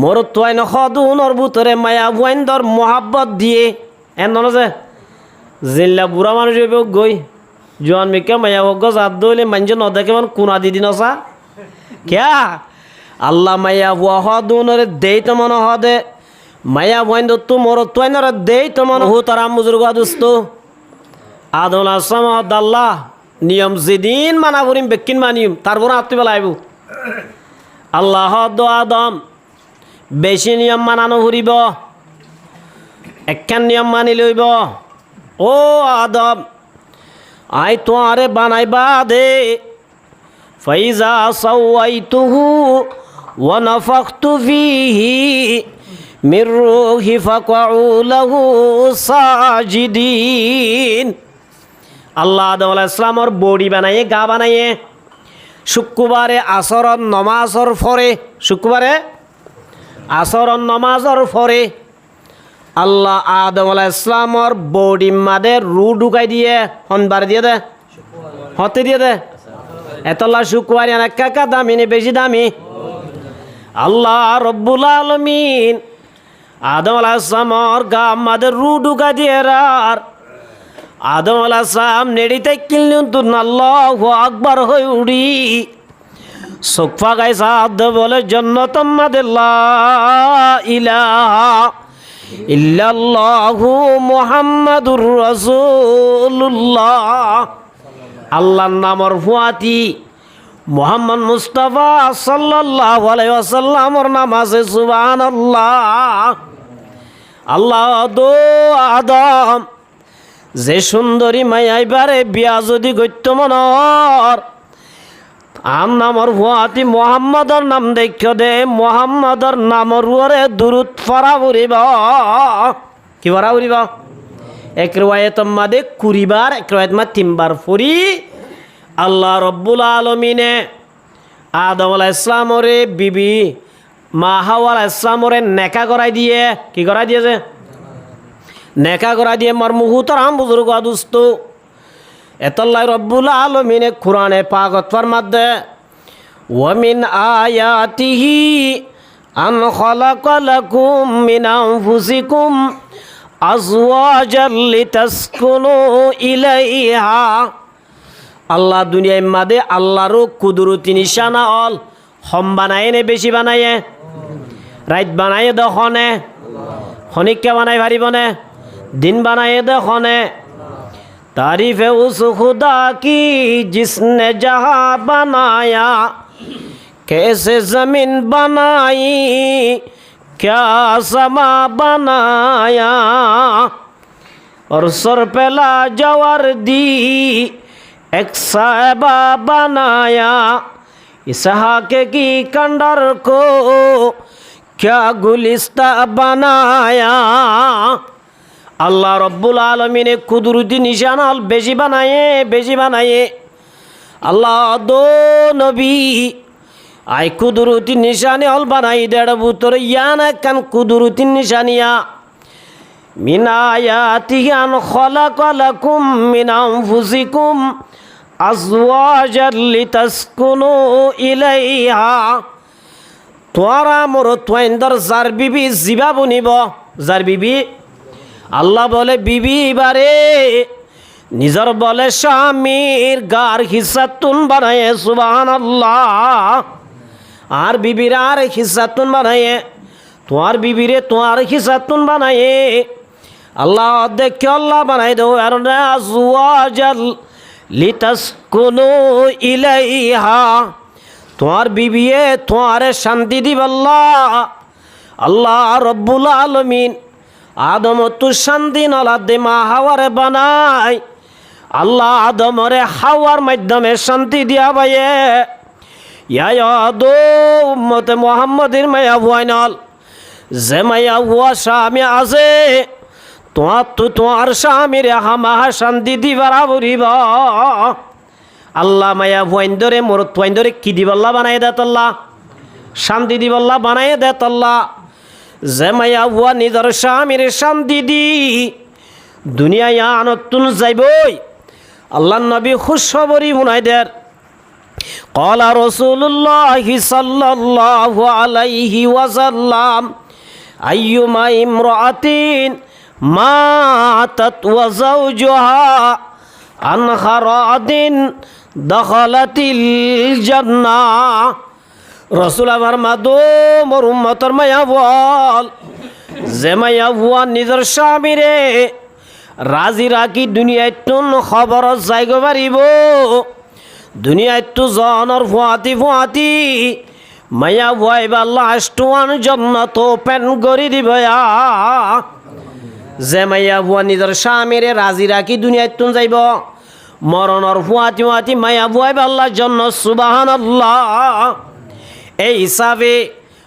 মোর তোয়াই নদুনর ভিতরে মায়া ভুয়াইন্দর মোহাব্বত দিয়ে এন যে জিল্লা বুড়া মানুষ গই জোয়ান মেকে মায়া অজ্ঞ জাত দইলে মানুষ নদেকে মান কোনা দিদি নসা ক্যা আল্লাহ মায়া বুয়া হদুনরে দেই তো মনে হদে মায়া ভুয়াইন্দ তু মোর তোয়াই নরে দেই তো মনে হু তারা মুজুর্গ দুস্ত আদম আলাইহিস সালাম আল্লাহ নিয়ম যেদিন মানা করিম বেকিন মানিম তারপর আত্মি বেলাইব আল্লাহ আদম বেশি নিয়ম মানানো ঘুরিব একখান নিয়ম মানি লইব ও আদম আই তোয়ারে বানাইবা দে ফাইজা সাওয়াইতুহু ওয়া নাফাখতু ফীহি মির রূহি ফাকউ লাহু সাজিদিন। আল্লাহ আদম আলাইহিস সালামর বডি বানাইয়ে গা বানাইয়ে শুক্রবারে আসর নমাজর পরে শুক্রবারে আসর নমাজর পরে আল্লাহ আদম আলাইহিস সালামর বডি মাদে রু ঢুকাই দিয়ে হনবার দিয়ে দে হতে দিয়ে দে এতলা শুক্রবার একা দামি নে বেশি দামি আল্লাহ রব্বুল আলামিন আদম আলাইহিস সালামর গা মাদে রু ঢুকাই দিয়ে আর আদম আলাইহিস সালাম নেড়িতে কিনলেন তো আল্লাহু আকবার হই উড়ি সোফা গাই সাদ বলে জন্নত মাদে লা ইলাহা ইল্লাল্লাহু মুহাম্মাদুর রাসূলুল্লাহ। আল্লাহর নামর ফুয়াতি মুহাম্মদ মুস্তাফা সাল্লাল্লাহু আলাইহি ওয়াসাল্লামর নাম আছে সুবহানাল্লাহ। আল্লাহ দো আদম যে সুন্দরী মাইবারে বিয়া যদি গত্য মনর আম নামর ভুয়াতি মোহাম্মদর নাম দেখ দে মোহাম্মদর নামর ওরে দুরুদ ফরা উড়িব কি ফরা উড়িব এক রিওয়ায়াত মাদে কুড়িবার এক রিওয়ায়াত মা তিনবার ফুরি আল্লাহ রব্বুল আলমিনে আদম আলাইহিস সালামরে বিবি মা হাওয়া আলাইহিস সালামরে নেকা করাই দিয়ে কি করাই দিয়েছে নেকা করাই দিয়ে মার মুহুতর আম বুজুর্গ দুস্ত এতল্লাই রব্বুল আলমিনে কুরআনে পাকত ফরমাদে ওয়ামিন আয়াতিহি আন খালাকা লাকুম মিন আনফুসিকুম আজওয়াজাল লিতাসকুনু ইলাইহা। আল্লাহ দুনিয়ায় মাদে আল্লাহরও কুদরতি নিশানা অল হম বানায় নে বেশি বানায়ে রাত বানায়ে দখনে খনিককে বানাই পারিব নে दिन बनाए देखने तारीफ है उस खुदा की जिसने जहाँ बनाया कैसे ज़मीन बनाई क्या समा बनाया और सर पे लाजवर दी एक साहिबा बनाया इस हाके की कंडर को क्या गुलिस्ता बनाया। আল্লাহ রব্বুল আলমিনে কুদরতি নিশানা বেশি বানায়ে আল্লাহ দো নবী আই কুদরতি নিশানি হল বানাই দেড় বুতর ইয়ানা কান কুদরতি নিশানিয়া মিন আয়াতিহি আন খালাকা লাকুম মিন আনফুসিকুম আজওয়াজাল লিতাসকুনু ইলাইহা। তোরা মোর তোয়াইন্দর যার বিবি জিবা বনিব যার বিবি আল্লাহ বলে বিবি বারে নিজর বলে স্বামীর গার হিসাতুন বানায়ে সুবহানাল্লাহ আর বিবির আর হিসাতুন বানায়ে তোমার বিবিরে তোমার হিসাতুন বানায়ে আল্লাহ দেখে আল্লাহ বানাই দেও আর আজওয়াজাল লিতাসকুনু ইলাইহা তোমার বিবিয়ে তোমারে শান্তি দিব আল্লাহ রব্বুল আলামিন আদম তু শান্তি নলা দে মা হাওয়ারে বানাই আল্লাহ আদমরে হাওয়ার মাধ্যমে শান্তি দিয়া বাইয়ে ইয়াদো উম্মতে মুহাম্মাদের মায়া হুয়াইনল যে মায়া হুয়া স্বামী আছে তোমার স্বামীরে হামাহা শান্তি দিবার বুড়িব আল্লাহ মায়া ভুয়াইন্দরে মরত ভুয়াইন্দরে কি দিবল্লা বানাই দে তল্লা শান্তি দিবল্লা বানাই দে তল্লা যে মায়া ভুয়া নিজের স্বামীরে শান্তি দি দুনিয়ায় আনতুন যাইবই আল্লাহ নবী খুশখবরি শুনাই দের قال رسول الله صلى الله عليه وسلم أيما امرأة ماتت وزوجها عن خراج دخلت الجنة رسول ফরমাদো মোর উম্মতের মায়া বল যে মায়া ভুয়া নিজের স্বামীরে রাজি রাখি দুনিয়ায় তুন খবর যাইগ পারিব দুনিয়ায় তো জনর ফুয়াতি মায়া ভুয়াইবা লাস্টওয়ান জন্নত পেন গড়ি দিব যে মায়া ভুয়া নিজের স্বামীরে রাজি রাখি দুনিয়ায় তুন যাইব মরণর ফুয়াতি মায়া ভুয়াইবা আল্লাহ জন্য সুবহানাল্লাহ এই হিসাবে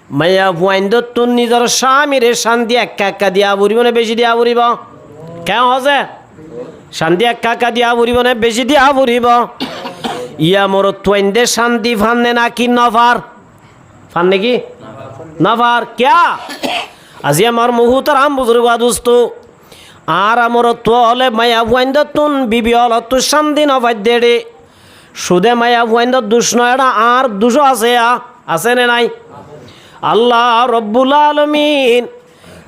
মায়া ভুয়াইন্দ তুন নিজের স্বামীরে শান্তি একা দিয়া বুড়িব না বেশি দিয়া বুড়িব কেন হসে শান্তি একা দিয়া বুড়িব না বেশি দিয়া বুড়িব ইয়া মোর তোয়েন্দে শান্তি ফান্নে নাকি নফার ফান নাকি নফার ক্যা আজি আমার মুহুতর আম বুজুর্গ দোস্ত আর আমার তোলে মায়া ভুয়াইন্দ তুন বিবি হল তু শান্তি নফাই দেড়ে সুদে মায়া ভুয়াইন্দ দুষ নয় আর দুশো আছে নে নাই আল্লাহ রব্বুল আলামিন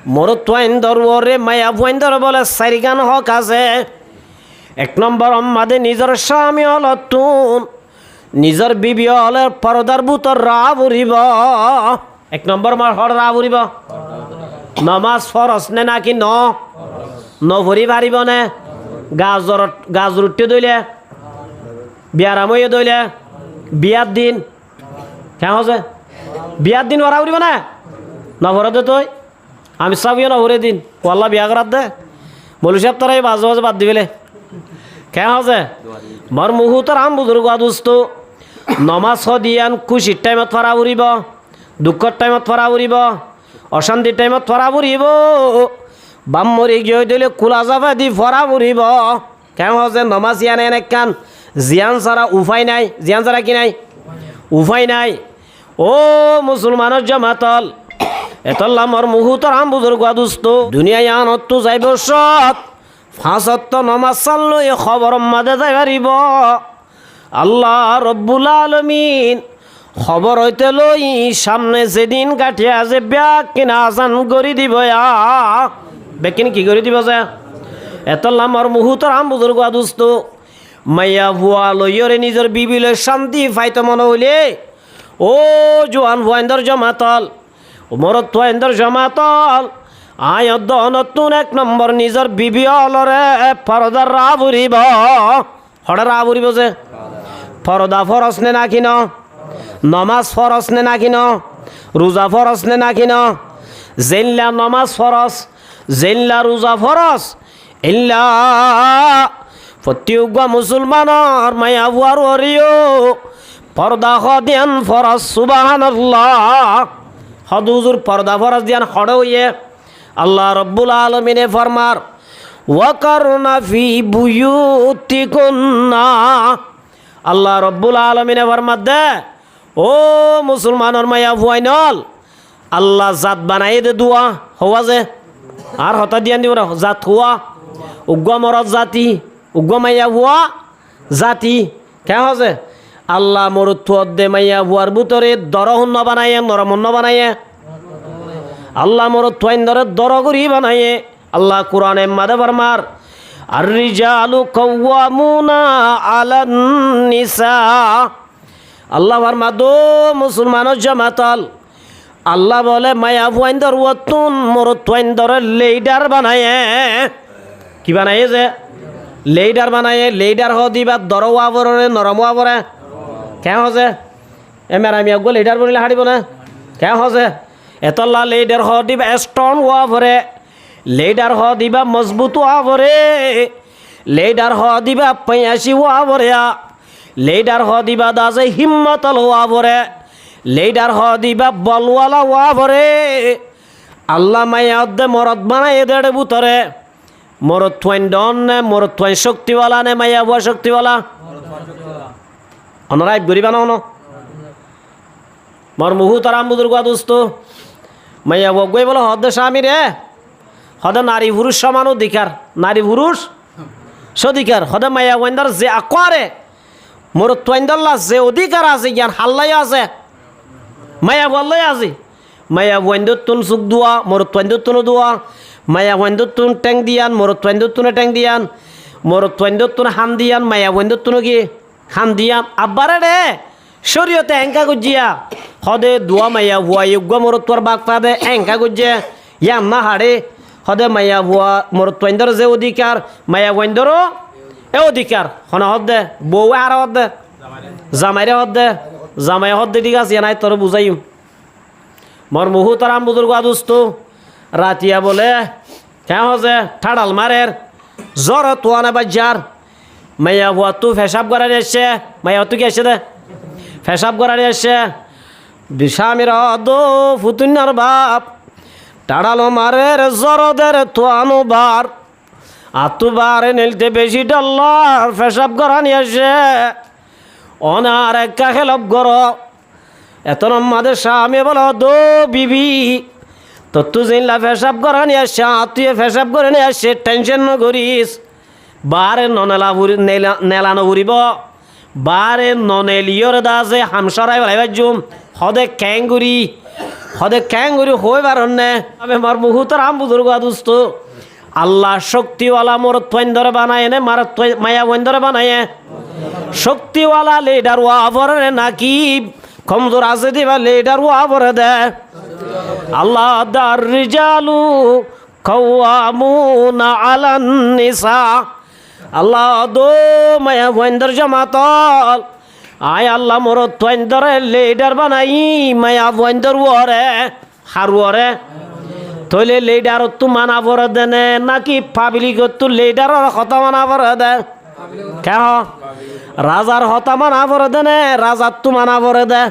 মোর তোয়েন্দর ওরে মায়া ভুয়াইন্দর বলে সারিগান হক আছে এক নম্বর আমাদে নিজের স্বামী হল তুন নিজের বিবি হলে পরদার বুতর রা বুড়িব এক নম্বর মার হর রা বুড়িব নমাজ ফরস নে নাকি নভরি পারিব নে গাজ রুটি দইলে বিয়ারাময়ে দইলে বিয়ার দিন কেন হচ্ছে বিয়ার দিন ওরা উড়িব না নভরে দে তুই আমি চাবিও নভরে দিন ওয়াল্লা বিয়া করার দে বলু সাহেব তোরা এই বাজে বাজে বাদ দিবেলে কেন হচ্ছে মর মুহুতর আম বুজুর্গ দোস্ত নমাজ দিয়ান খুশির টাইমত ফরা উড়িব দুঃখর টাইমত ফরা উড়িব অশান্তির টাইমত ফরা উড়িব বাম মরি গিয়ে দিলে কুলা যাবা দি ফরা উড়িব কেন হচ্ছে নমাজ ইয়ান এনে কান জিয়ান ছাড়া উপায় নাই জিয়ান ছাড়া কি নাই উপায় নাই ও মুসলমানের জমাতল এতল্লা মর মুহুতর আম বুজুর্গ দোস্ত দুনিয়ায় আনত যাইব সৎ ফাঁসত্ব নমাজ চাললো এ খবর মাঝে যাই পারিব আল্লাহ রব্বুল আলামিন খবর হইতে লই সামনে যেদিন কাঠিয়া যে ব্যাগ কিনা আজান গড়ি দিব বেকিন কি করে দিব যে এতল্লা মর মুহুতর আম বুজুর্গ দোস্ত মাইয়া ভুয়া লইয়রে নিজের বিবিলে শান্তি ফাইতে মনে হইলে ও জোয়ান ভুয়াইন্দর জমাতল মরত ভুয়াইন্দর জমাতল আয়দ্দ নতুন এক নম্বর নিজের বিবি অলরে পরদার রা বুড়িব হঠাৎ রা বুড়িব যে পরদা ফরস নে নাকি নমাজ ফরস নে নাকি রোজা ফরস নে নাকি জেল্লা নমাজ ফরস জেল্লা রোজা ফরস ইল্লা প্রত্যেক মুসলমানের মায়া বুয়ার ওরিও পর্দা দিয়ান ফরস সুবহানাল্লাহ হদুজুর পর্দা ফরস দিয়ান হড়ে হইয়ে আল্লাহ রব্বুল আলমিনে ফরমার ওয়াকারনা ফি বুয়ুতিকুন্না আল্লাহ রব্বুল আলমিনে ফরমার দে ও মুসলমানের মায়া ভুয়াইনল আল্লাহ জাত বানাই দে দুয়া হওয়া যে আর হতা দিয়ান দিব না জাত হুয়া উগ্র মরদ জাতি উগ্র মাইয়া ভুয়া জাতি কেন হচ্ছে আল্লাহ মরুত দে মাইয়া ভুয়ার ভিতরে দরহন্ন বানাইয়ে নরমন্ন বানাইয়ে আল্লাহ মরত তোয়াইন্দরে দরগরি বানাইয়ে আল্লাহ কোরআনে মাদে ফরমার আর রিজালু কাওয়ামুনা আলান নিসা আল্লাহ ফরমাদো মুসলমানের জামাতাল আল্লাহ বলে মায়া ভুয়াইন্দর ওয়াতুন মরত তোয়াইন্দরে লিডার বানাইয়ে কি বানাইয়ে যে লিডার বানাইয়ে লিডার হ দিবা দরওয়া বরে নরমওয়া বরে কেন হচ্ছে এমেরামি আগো লিডার বনিলে হারিব না কেন হচ্ছে এতলা লিডার হ দিবা স্ট্রং হওয়া পরে লিডার হ দিবা মজবুত হওয়া পরে লিডার হ দিবা পয়াসি হওয়া পরে লিডার হ দিবা দাজে হিম্মতল হওয়া পরে লিডার হ দিবা বলওয়ালা হওয়া পরে আল্লাহ মায়া দে মরদ বানাই দেড় বুতরে মরদ থুয়াইন ডন নে মরদ থুয়াইন শক্তিওয়ালা নে মাইয়া বুয়া শক্তিওয়ালা অনরাই গরিবা ন মর মুহু তারাম বুজুর্গ দোস্ত মাইয়া বুয়া গই বলো হদ স্বামী রে হদ নারী পুরুষ সমান অধিকার নারী পুরুষ সধিকার হদ মাইয়া ওয়েন্দার যে আকরে মরদ থুয়াইন দল্লা যে অধিকার আছে জ্ঞান হাল্লাই আছে মাইয়া বললাই আছে মাইয়া ওয়েন্দর তুন সুখ দোয়া মরদ ওয়েন্দর তুন দোয়া মাইয়া ওয়েন্দর তুন ট্যাং দিয়ান মরদ ওয়েন্দর তুনে ট্যাং দিয়ান মরদ ওয়েন্দর তুন হান দিয়ান মাইয়া ওয়েন্দর তুন কি হান দিয়ান আব্বারে রে শরীয়তে এঙ্কা গুজিয়া হদে দোয়া মাইয়া বুয়া ইজ্ঞ মরদ তোর বাগ পাদে এঙ্কা গুজে ইয়াম না হাড়ে হদে মাইয়া বুয়া মরদ ওয়েন্দর যে অধিকার মাইয়া ওয়েন্দরও এ অধিকার হন হদে বউ আর হদে জামাইরে হদে জামাই হদে ঠিক আছে নাই তোর বুঝাইম মর মুহু তারাম বুজুর্গ দোস্ত রাতিয়া বলে হ্যাঁ হজে ঠাড়াল মারের জ্বর তোয়ানে বাজার মাইয়া বুয়া তু ফেসাব করার এসছে মাইয়া তু কি এসে দে ফেসাব করার এসছে বিষামির দো ফুতুনার বাপ টাড়ালো মারের জ্বরদের তোয়ানো বার আতুবারে নিলতে বেশি ডল্লার ফেসাব করা নিয়ে আসে অনার একা খেলব গর এত আমাদের স্বামী বলো দো বিবি তো তু জিনলা ফেসাব করা নিয়ে আসছে তুই ফেসাব করে নিয়ে আসছে টেনশন ন করিস বারে ননেলা নেলানো ঘুরিব বারে ননেলিয়র দাসে হামসরাই বলাই বাজুম হদে ক্যাঙ্গুরি হয়ে পারনে আমি আমার মুহুতর আম বুজুর্গ দুস্ত আল্লাহ শক্তিওয়ালা মরদ থইন ধরে বানায় নে মারদ মায়া বইন ধরে বানায় শক্তিওয়ালা লিডার ওয়া ভরে নাকি কমজোর আছে দিবা লিডার ওয়া ভরে দে আল্লাহ দার রিজালু কাওয়ামুনা আলান নিসা আল্লাহ দো মায়া বইন্দর জামাতল আয় আল্লাহ মরদ থইন ধরে লিডার বানাই মায়া বইন্দর ওরে হারুরে তইলে লিডার তু মানা ভরে দেনে নাকি পাবলিক তু লিডারের কথা মানা ভরে দে কেহ রাজার হতা মানা ভরে দেনে রাজার তু মানা ভরে দে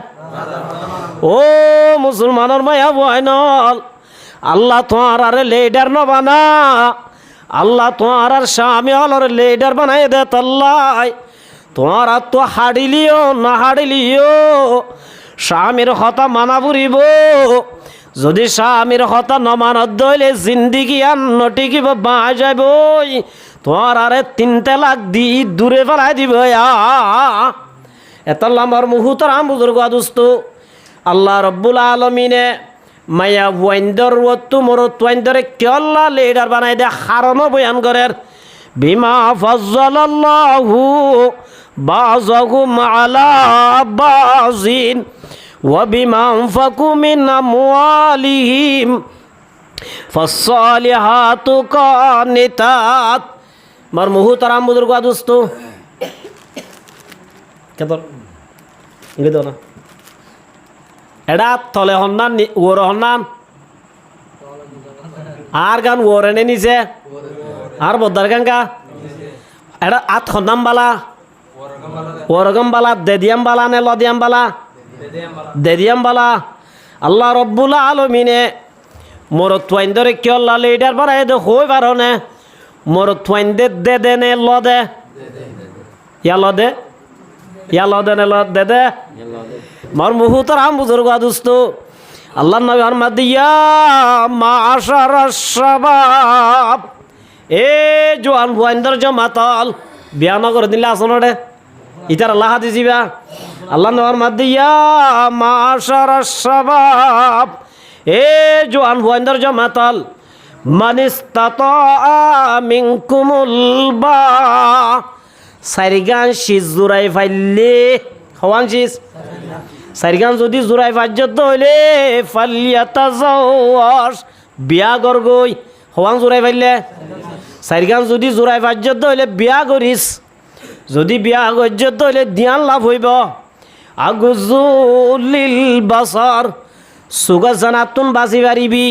ও মুসলমানের মায়া বয়নল আল্লাহ তোমার আরে লিডার ন বানা আল্লাহ তোমার আর স্বামী হলর লিডার বানাই দে তল্লাই তোমার আর তো হাড়িলিও না হাড়িলিও স্বামীর হতা মানা বুড়িব যদি স্বামীর হতা নমানত দইলে জিন্দিগি আর নটিকিব বা যাইব তোমার আরে 3 তালাক দি দূরে ফেলাই দিব এত লম্বর মুহুতর আম বুজুর্গ দুস্ত আল্লাহ রব্বুল আলমিনে মায়া ওয়াইন্দর ওয়াত্তু মরত ওয়াইন্দরে কেল্লা লিডার বানাই দে হারনো বয়ান করের বিমা ফাজ্জালাল্লাহু বাযাহুম আলা বাযিন ওয়া বিমা আনফাকু মিন আমওয়ালিহিম ফাসসালিহাতু কানিতাত মার মুহুতারাম বুজুর্গ দোস্ত কেতর ইংগে দাও না এডা তলে হন্নান ওর হন্নান আর গান ওরেনে নিছে আর বদ্দার গাঙ্গা এডা আত হন্নাম বালা ওরগম বালা দেদিয়াম বালা নে লদিয়াম বালা দেদিয়াম বালা আল্লাহ রব্বুল আলমিনে মরত থুয়াইন ধরে কি আল্লাহ লিডার বানাই দে হই পারনে মরত থুয়াইন দে দে নে লদে লদে নে লদে দে মর মুহুতর আম বুজুর্গ দুস্ত আল্লাহ নবী ফরমাদ ইয়া মাশারাশ শাবাব এ জোয়ান বুয়াইন্দর জামাতাল বিয়া নগর দিলে আসনরে ইতার আল্লাহ হাদিস দিবা আল্লাহ নবী ফরমাদ ইয়া মাশারাশ শাবাব এ জোয়ান বুয়াইন্দর জামাতাল মান ইসতাতা মিনকুমুল বা সারিগান শিজুরাই ফাইলে হওয়ান শিজ সারিগান যদি জোড়াই ফাজ্যত হইলে ফালিয়াতাজাওয়াজ বিয়া গরগই হওয়ান জোড়াই ফাইলে সারিগান যদি জোড়াই ফাজ্যত হইলে বিয়া করিস যদি বিয়া গজ্যত হইলে ধ্যান লাভ হইব আগুজুলিল বাসার সুগা জানাতুন বাসি পারিবি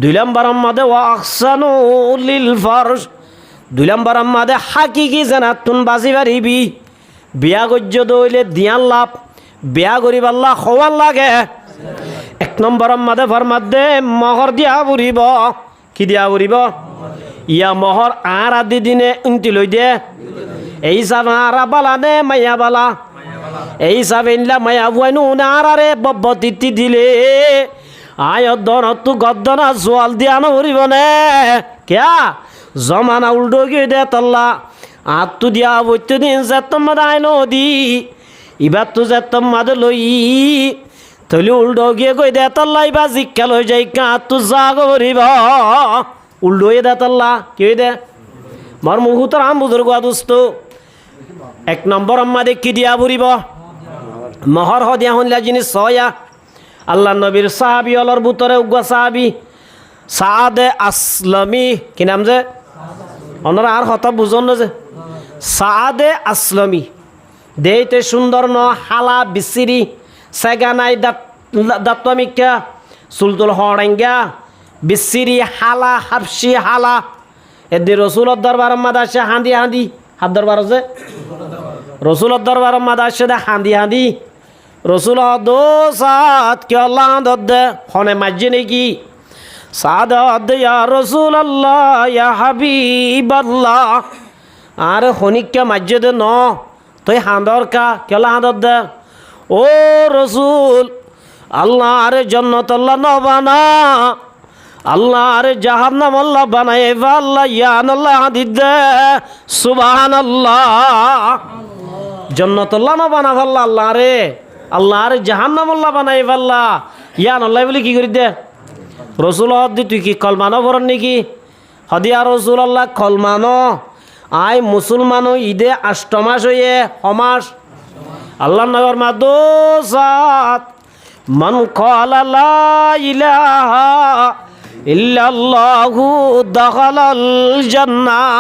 2 নম্বর মধ্যে ওয়াহসানু লিল ফারজ 2 নম্বর মধ্যে হাকিকি জানাতুন বাসি পারিবি বিয়া গজ্যত হইলে ধ্যান লাভ বিয়া করিব আল্লাহ হওয়ার লাগে 1 নম্বর মাদে ফরমাদ দে মহর দিয়া বুড়িব কি দিয়া বুড়িব ইয়া মহর আর আদি দিনে উন্তি লই দে এই সাব আরা বালা নে মাইয়া বালা এই সাব ইনলা মাইয়া বুয়াইনু নারারে বব্বতিতি দিলে আয় দনতু গদ্দনা জোয়াল দিয়া নরিব নে ক্যা জমানা উল্টো গিয়ে দে তল্লা আত্তু দিয়া বইতে দিন যেতম দায় নদী ইবার তো যেতম মাদে লই তলি উল্টো গিয়ে কই দে তল্লা ইবা জিক্কা লই যাই কাঁতু জাগ করিব উল্টো হয়ে দে তল্লা কি দে মর মুহুতর আম বুজুর্গ দোস্ত এক নম্বর আম্মা দেখি দিয়া বুড়িব মহর হদিয়া হইলা জিনিস ছয়া আল্লাহ নবীর সাহাবি অলর বুতরে উগ্র সাহাবি সাদে আসলামি কি নাম যে ওনারা আর হতা বুঝন না যে সাদে আসলামি দেইতে সুন্দর ন হালা বিসিরি সেগানাই দাত্তমিকা সুলতুল হড়াঙ্গা বিসিরি হালা হাফসি হালা এদি রসুলত দরবার মাদাসে হাঁদি হাঁদি হাত দরবার আছে রসুলত দরবার মাদাসে দে হাঁদি হাঁদি রসুল দো সাত কে আল্লাহ দে হনে মাঝে নাকি সাদাত ইয়া রসুল আল্লাহ ইয়া হাবিব আল্লাহ আর হনিকা মাঝে দে ন তুই হাঁদর কা কেলা হাঁদর দে ও রসুল আল্লাহ আরে জন্নত আল্লাহ ন বানা আল্লাহ আরে জাহান্নাম আল্লাহ বানায় আল্লাহ ইয়ান আল্লাহ হাদিদ দে সুবহানাল্লাহ জন্নত আল্লাহ ন বানা আল্লাহ আল্লাহ রে আল্লাহ আরে জাহান্নাম আল্লাহ বানাই আল্লাহ ইয়ান আল্লাহ বলে কি করি দে রসুল হদি তুই কি কলমানো ভরন নাকি হদিয়া রসুল আল্লাহ কলমানো আই মুসলমানো ঈদে আষ্টমাস হইয়ে সমাস আল্লাহ নগর মাদোসাত মান ক্বালা লা ইলাহা ইল্লাল্লাহু দাখালাল জান্নাহ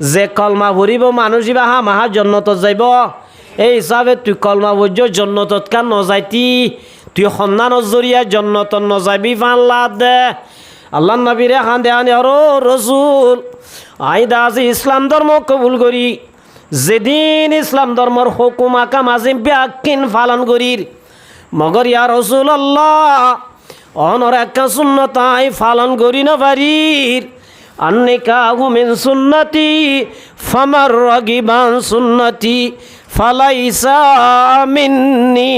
যে কলমা ভরিব মানুষ ইবা মাহা জন্নত যাইব এই হিসাবে তুই কলমা বজ্য জন্নতত কান নজাইতি তুই সন্ধানৰ জৰিয়া জন্নতত নজাইবি ফাল্লা দে আল্লাহ নবীরে খান দে আনি আর রসুল আই দাজি ইসলাম ধর্ম কবুল করি যেদিন ইসলাম ধর্মর হুকুম আকাম আজিম ব্যাকিন পালন করির মগর ইয়া রসুল আল্লাহ অনর একটা সুন্নতাই পালন করি না পারির আন্নিকাহু মিন সুন্নতি ফামার রাগিবান সুন্নতি ফালাইসা মিন্নি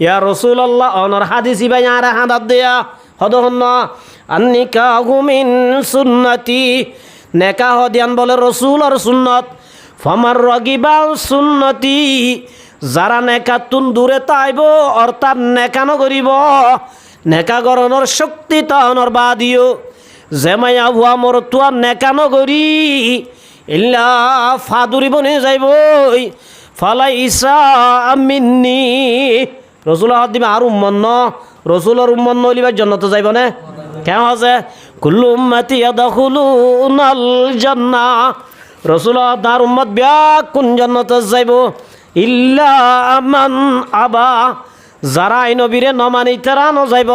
ইয়া রাসূলুল্লাহ অনর হাদিসি ভাই আর হাদাত দেয়া হদহন আন্নিকাহু মিন সুন্নতি নেকাহ দিয়ান বলে রাসূলর সুন্নত ফামার রাগিবান সুন্নতি যারা নেকাতুন দূরে তাইব অর্থাৎ নেকানো করিব নেকা গরণর শক্তি তাহনর বাদিও জেমাইয়া ভুয়া মোর তুয়া নেকানো করি ইল্লা ফাদুরি বনে যাইবই ফালাইসা মিন্নি রসুল হাত দিবে আর উম্মন্ন রসুলর উম্মন্ন হইবা জন্নত যাইব না কেন আছে কুল্লু উম্মতি ইয়াদখুলুনাল জান্নাহ রসুল তার উম্মত কোন জন্নত যাইব ইল্লা মান আবা যারা এই নবীরে নমানি তারা ন যাইব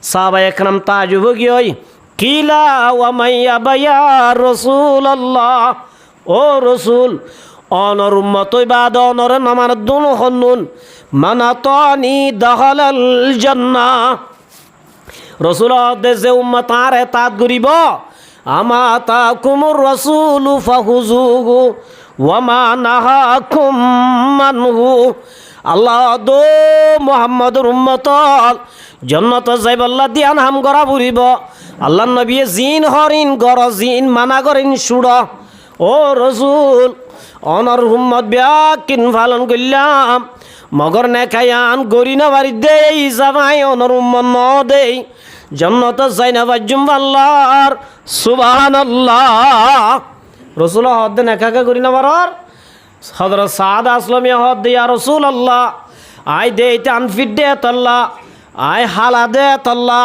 সাহাবা একরাম তাজুব গিয়ে কিলা ওয়া মাইয়া বায়া রাসূলুল্লাহ ও রাসূল অনর উম্মত বাদ অনর নমান দুনো হন্নুন মানাতানি দাখালাল জান্নাহ রাসূল দেশে উম্মত আরে তাত গরিব আমা তাকুমুর রাসূল ফাহুজুহু ওয়া মা নাহাকুম মানহু আল্লাহ দো মুহাম্মদুর উম্মত জন্নত যাইব আল্লাহ দিয়ান হাম করা বুড়িব আল্লাহ নবী জিন হরিন গর জিন মানা করিন সুড় ও রসুল অনর উম্মত ব্যাকিন পালন করলাম মগর নেখায়ান গরি না বাড়ি দেই জামাই অনর উম্মত ন দেই জন্নত যাই না বাজুম আল্লাহর সুবহানাল্লাহ রসুল হদ নেখাকে গরি না বারর হযরত সাদ আসলামী হদ দিয়া রসুল আল্লাহ আই দে আনফিট দে তল্লা আই হালা দে তল্লা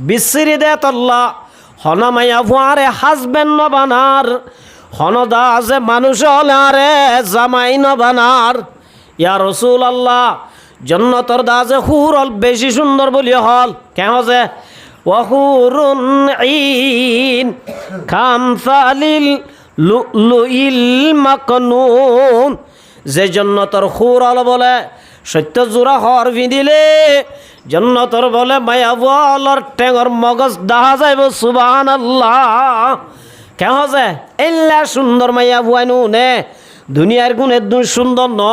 বিসিরি দে তল্লা হনমাইয়া ভুয়ারে হাজবেন্ড ন বানার হনদা যে মানুষ হলারে জামাই ন বানার ইয়া রসুল আল্লাহ জন্নতর দাজে হুরল বেশি সুন্দর বলি হল কেন যে ওয়াহুরুন ঈন কামসালিল লুইল মাকনুন যে জন্নতর হুরল বলে সত্য জোড়া হর ভিদিলে জন্নতর বলে মায়া বলর টেঙর মগজ দেখা যাইব সুবহানাল্লাহ। কেহ যে এল্লা সুন্দর মাইয়া বুয়াইনু নে দুনিয়ার গুণে দুই সুন্দর ন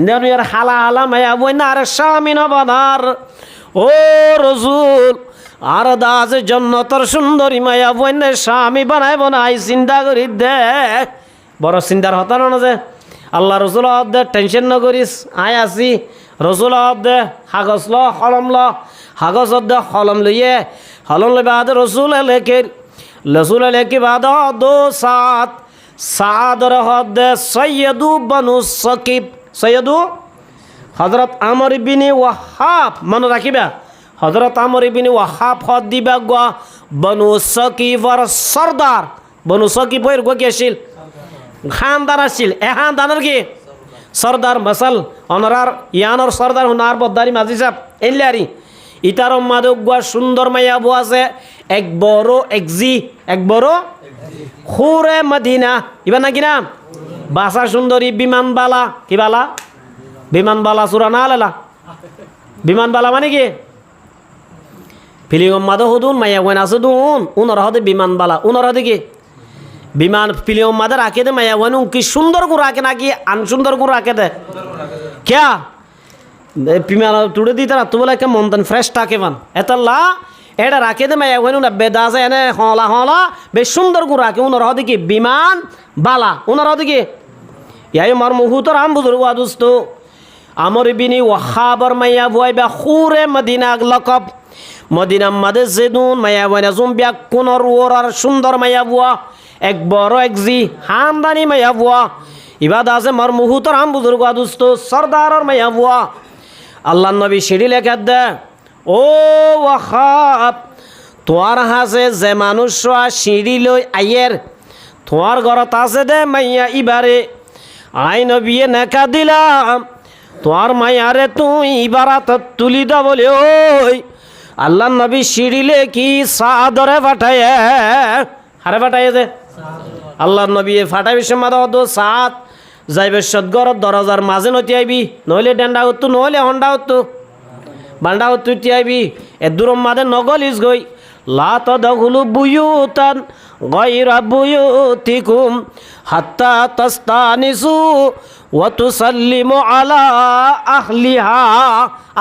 দুনিয়ার হালা হালা মাইয়া বুয়াই না আর স্বামী নবানার ও রসুল আর দাস জন্নতর সুন্দরী মাইয়া বুয়াইনে স্বামী বানাইব না আই চিন্তা করি দে বড় চিন্তার হতা না যে আল্লাহ রসুল দে টেনশন ন করিস আই আসি রসুল দে কাগজ ল কলম ল কাগজ দে কলম লইয়ে কলম লই বাদ রসুল লেখের রসুল লেখি বাদ দো সাত সাদর হদে সৈয়দু বনু সকিব সৈয়দু হজরত আমর বিনি ওয়াহাব মনে রাখিবা হজরত আমর বিনি ওয়াহাব হদ দিবা গা বনু সকিবর সর্দার বনু সকিবর গো গেছিল খানদার আসছিল এ খানদানের কি সর্দার মাসাল অনরার ইয়ানর সর্দার হুনার বদ্দারি মাঝি সাহেব এলিয়ারি ইতার মাদুয়া সুন্দর মাইয়া বউ আছে এক বড় একজি এক বড় খুরে মদিনা ইবা নাকি নাম বাসা সুন্দরী বিমানবালা কি বালা বিমানবালা সুরা না লেলা বিমানবালা মানে কি ফিলিং মাদো হুদুন মাইয়া গয়না আছে দুন উনর হদে বিমানবালা উনর হদে কি বিমান ফিলিং মাদে রাখে দে মাইয়া গয়না কি সুন্দর করে রাখে নাকি আন সুন্দর করে রাখে দে ক্যা বিমান তুড়ে দিতে রাত বলে একটা মন্তন ফ্রেশ থাকে বান এতলা এটা রাখে দে মাইয়া গয়না না বেদা আছে এনে হলা হলা বেশ সুন্দর করে রাখে উনর হদে কি বিমান বালা উনর হদে কি ইয়াই মার মুহুতর আম বুজুর্গ আদুস্ত আমর বিনি ওয়াহাবর মাইয়া বুয়াইবা খুরে মদিনা লকব মদিনা মাদে জেদুন মাইয়া বুয়াইনা জুম্বিয়া কোনর ওরার সুন্দর মাইয়া বুয়া এক বড় একজি হামদানি মাইয়া বুয়া ইবাদ আছে মার মুহুতর আম বুজুর্গ আদুস্ত সর্দারর মাইয়া বুয়া আল্লাহ নবী সিঁড়ি লেখা দে ও ওয়াহাব তোয়ার হাসে যে মানুষ সিঁড়ি লই আইয়ের তোয়ার ঘরত আছে দে মাইয়া ইবারে আই নবিয়ে নেকা দিলাম তোর মায়ারে তুই ইবারাত তুলি দা বলে ওই আল্লাহ নবী সিঁড়িলে কি সাদরে ফাটায় হারে ফাটাইয়ে দে আল্লাহ নবী ফাটাই সময় দো সাত যাইবে সদগর দরজার মাঝে নতি আইবি নইলে ডেন্ডা হতো নইলে হন্ডা হতো বান্ডা হতো তি আইবি এ দূরম মাঝে নগলিস গই লা তাদখুলু বুয়ুতান গায়রা বুয়ুতিকুম হাত্তা তাস্তানিসু ওয়া তুসাল্লিমু আলা আহলিহা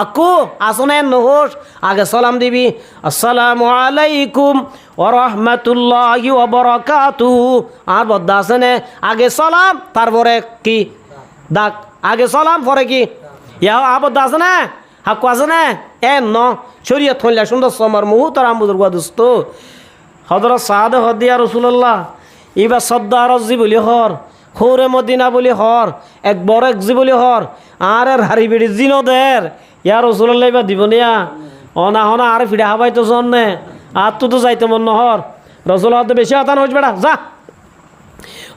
আকু আসনে নহস আগে সালাম দিবি আসসালামু আলাইকুম ওয়া রাহমাতুল্লাহি ওয়া বারাকাতুহু আর বদ্দা আসনে আগে সালাম তারপরে কি ডাক আগে সালাম পরে কি ইয়া আবদ্দা আসনে হাকু আসনে এ ন শরীয়ত হইলা সুন্দর সমর মুহুতর আম বুজুর্গ দোস্ত হযরত সাদ হদিয়া রাসূলুল্লাহ ইবা সদ্দার জি বলি হর খোরে মদিনা বলি হর এক বড় এক জি বলি হর আর হারি বিড়ি জিনদের ইয়া রাসূলুল্লাহ ইবা দিবনিয়া অনা হনা আর ফিড়া হাবাই তো জন্নে আর তো যাইতে মন নহর রাসূলুল্লাহ তো বেশি আতান হইছ বেড়া যা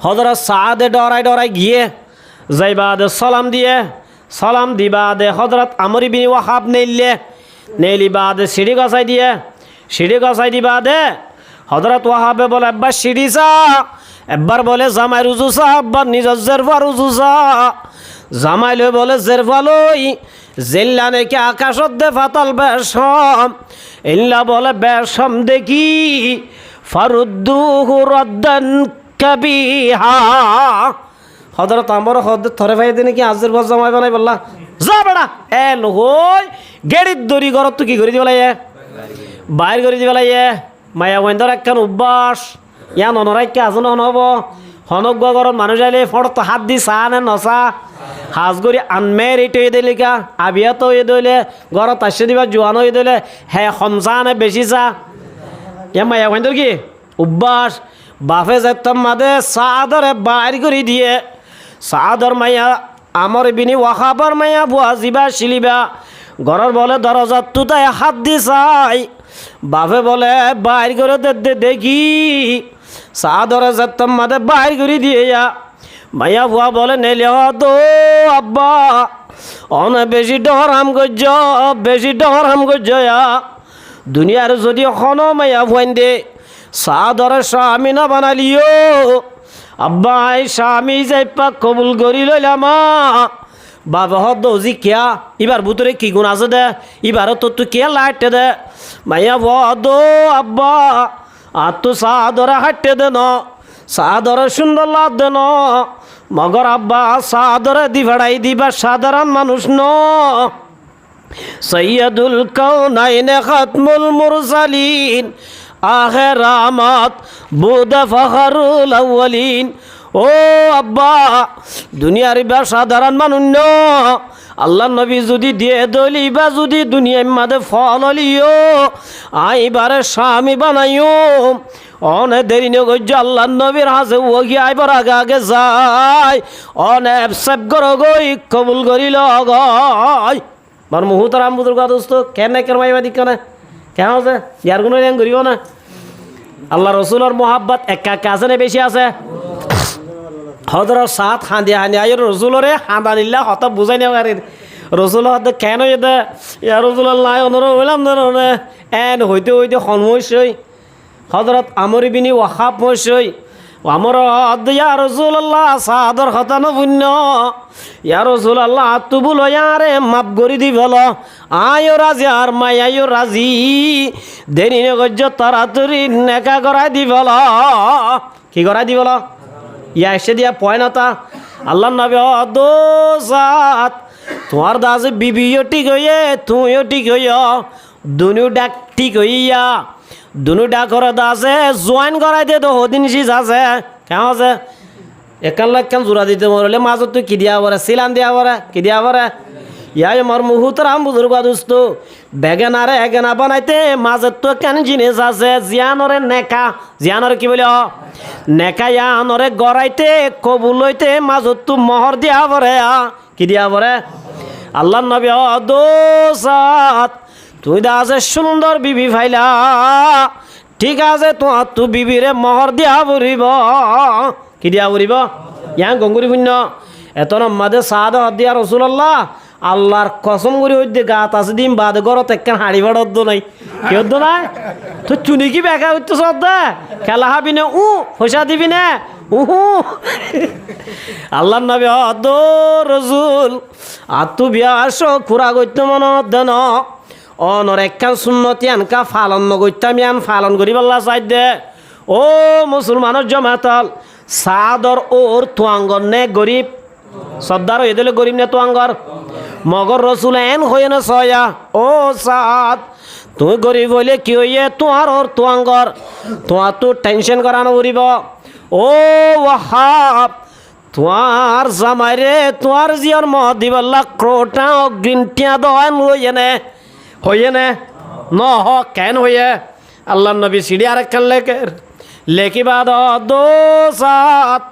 হযরত সাদে ডরাই ডরাই গিয়ে যাইবা দে সালাম দিয়ে সালাম দিবা দে হযরত আমর ইবনে ওয়াহাব নেইলি বাদে সিঁড়ি গছাই দিয়ে সিঁড়ি গছাই দিবা দে হযরত ওয়াহাবে বলে একবার সিঁড়ি চা একবার বলে জামাই রুজু চা একবার নিজের জেরফা রুজু চা জামাই লই বলে জেরফা লই জেল্লা নাকি আকাশত দে ফাতাল বেশম ইল্লা বলে বেশম দেখি ফারুদ্দুহু রদ্দান কাবিহা হযরত আমর হদ থরে ভাই দিনে কি আজের বস জামাই বানাই বললা যা বেড়া এ নহই গেড়ির দড়ি ঘরত তো কি করে দিবলাই বাইর করে দিবলাই মায়া বন্ধর একখান অভ্যাস ইয়া ননরাইকে আজ নহব হনক ঘরত মানুষ আইলে ফটো তো হাত দি চা নে নচা সাজ কৰি আনমেৰিড হৈ দিলিকা আবিয়াত হৈ দিলে ঘৰত আসে দিবা জোৱান হৈ দিলে হে সমচা নে বেছি চা ইয়া মায়া বন্ধৰ কি অভ্যাস বাপে যেতাম মাদে চাদরে বাইর করে দিয়ে চাদর মাইয়া আমর বিনি ওয়াহাবর মাইয়া বুয়া জিবা শিলিবা ঘরের বলে দরজার তুতায় হাত দি চাই বাপে বলে বাইর করে দেখি চাদরে যেতাম মাদে বাইর করে দিয়ে মাইয়া বুয়া বলে নেলে দো আব্বা অনে বেশি ডরাম গজ্জ দুনিয়ার যদি এখনো মাইয়া বুয়াইন দে সাদরে স্বামী না বানালিও আব্বাই স্বামী যাইপা কবুল করি লইলাম বাবা হদ জি কিয়া এবার ভিতরে কি গুণ আছে দে এবারও তো তুই কে লাইটে দে মাইয়া বদ আব্বা আর তো সাদরে হাঁটতে দে ন সাদরে সুন্দর লাভ দে ন মগর আব্বা সাদরে দিভাড়াই দিবা সাধারণ মানুষ ন সৈয়দুল কাউনাইন খাতমুল মুরসালিন আখির রাহমাত বুদ ফখরুল আউয়ালিন ও আব্বা দুনিয়ার বা সাধারণ মানুষ ন আল্লাহ নবী যদি দিয়ে দলি বা যদি দুনিয়ার মাঝে ফল হলিও আইবারে স্বামী বানাইও অনেক দেরি নগজ আল্লাহ নবীর হাসে ওগি আইবার আগে আগে যায় অনেক সেব করো গই কবুল করিল গয় মার মুহুতারাম বুজুর্গ দোস্ত কেন কেন মাইবা দিক কেন কেন আছে ইয়ার কোনো র্যাং করিব না আল্লাহ রসুলের মোহাব্বত একা একা আছে না বেশি আছে হদর সাত হাঁদি হাঁদি আই রসুলরে হাঁদা নিল্লা হত বুঝাই নেওয়া রসুল হত কেন যেতে ইয়ার রসুল নাই অনুরোধ হইলাম ধরনে এন হইতে হইতে সন্মস্যই হজরত আমর বিনি ওয়াহাব মস্যই আমার ইয়া রসুল আল্লাহ সাদর হতান পুণ্য ইয়া রসুল আল্লাহ তুবুল ইয়ারে মাপ গরি দি বল আয়ো রাজি আর মাই আয়ো রাজি দেরি নগজ তাড়াতাড়ি নেকা করাই দি বল কি করাই দি বল ইয়া এসে দিয়া পয়নাতা আল্লাহ নবী দোসাত তোমার দাসে বিবিও ঠিক হইয়ে তুইও ঠিক হইয়া দুনু ডাক ঠিক হইয়া দুনু ডাক করে দাসে জয়েন করাই দে তো হদিন সিজ আছে কেমন আছে একান লাখ কেন জোড়া দিতে মরলে মাজত তুই কি দিয়া পরে সিলান দিয়া পরে কি দিয়া পরে ইয়াই আমার মুহুতরাম বুজুর্গ দোস্ত বেগেনারে এগেনা বানাইতে মাজত তো কেন জিনিস আছে জিয়ানরে নেকা জিয়ানরে কি বলে নেকা ইয়ানরে গড়াইতে কবুল হইতে মাজত তো মোহর দিয়া পরে কি দিয়া পরে আল্লাহ নবী দোসাত তুই দা আছে সুন্দর বিবি ফাইলা ঠিক আছে তোমার তু বিবিরে মোহর দিয়া পড়িব কি দিয়া পড়িব ইয়াং গঙ্গুরি পুণ্য এত মাদে সাদ দিয়া রসুল্লাহ আল্লাহর কসম করে হইতে গাত আছে দিম বাদ ঘরত একখান হাড়ি ভাড় নাই কি হদ্দ নাই তো চুনি কি বেকা হইতে সদ্দা খেলা হাবি না পয়সা দিবি না আল্লাহ নবী হদ রসুল আর তু বিয়া আসো খুরা করতে মনে দেন অনর একখান সুন্নতি আনকা ফালন নগৈতাম ইয়ান ফালন করি পাল্লা চাই দে ও মুসলমানের জমাতল সাদর ওর তুয়াঙ্গর নে গরিব সর্দার হয়ে দিলে গরিব নে তুয়াঙ্গর মগর রসুল এন হয়ে না সয়া ও সাদ তুই গরিব হইলে কি হইয়ে তোমার ওর তুয়াঙ্গর তোমার তো টেনশন করানো করিব ও ওয়াহাব তোমার জামাইরে তোমার জিয়ার মহ দিবল্লা ক্রোটা অগ্রিনটিয়া দন হইয়ে নে হইয়ে নে ন হ কেন হইয়ে আল্লাহ নবী সিঁড়ি আর একখান লেখিবা দোসাত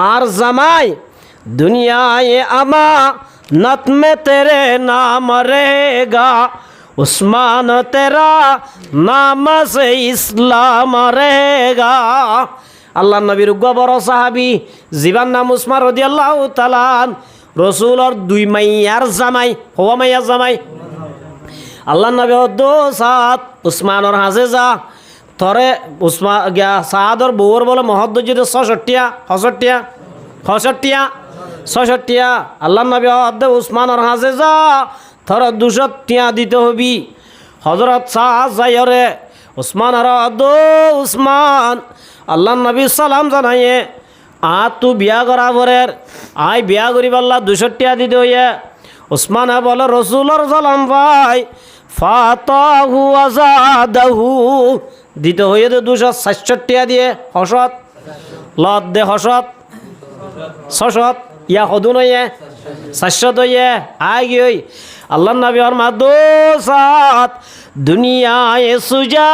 আর জামাই দুনিয়ায় আমা नत में तेरे नाम रहेगा उस्मान तेरा नाम से इस्लाम रहेगा আল্লাহ নবীর গবর সাহাবি জীবান নাম উসমান রাদিয়াল্লাহু তাআলা রসুলর দুই মাইয়ার জামাই হওয়া মাইয়ার জামাই আল্লাহ নবী দোসাত উসমানর হাজে যা তরে উসমান গিয়া সাহাদর বউর বলে মহদ্দ যদি 66 আল্লাহ নবী অর্ধে উসমানর হাজে যা থর 200 টিয়া দিতে হবি হজরত শাহ যাইরে উসমান আর উসমান আল্লাহ নবী সালাম জানাইয়ে তু বিয়া করা পরের আই বিয়া করি পাল্লা 200 টিয়া দিতে হইয়ে উসমান বলে রসুলর সালাম ভাই ফাতাহু আজাদাহু দিতে হইয়ে তো 266 টিয়া দিয়ে হসত লত দে হসত সসত ইয়া হদুন হইয়ে শাশ্বত হইয়ে আয় গিয়ে আল্লাহ নবী और মাদোসাত दुनियाए सुजा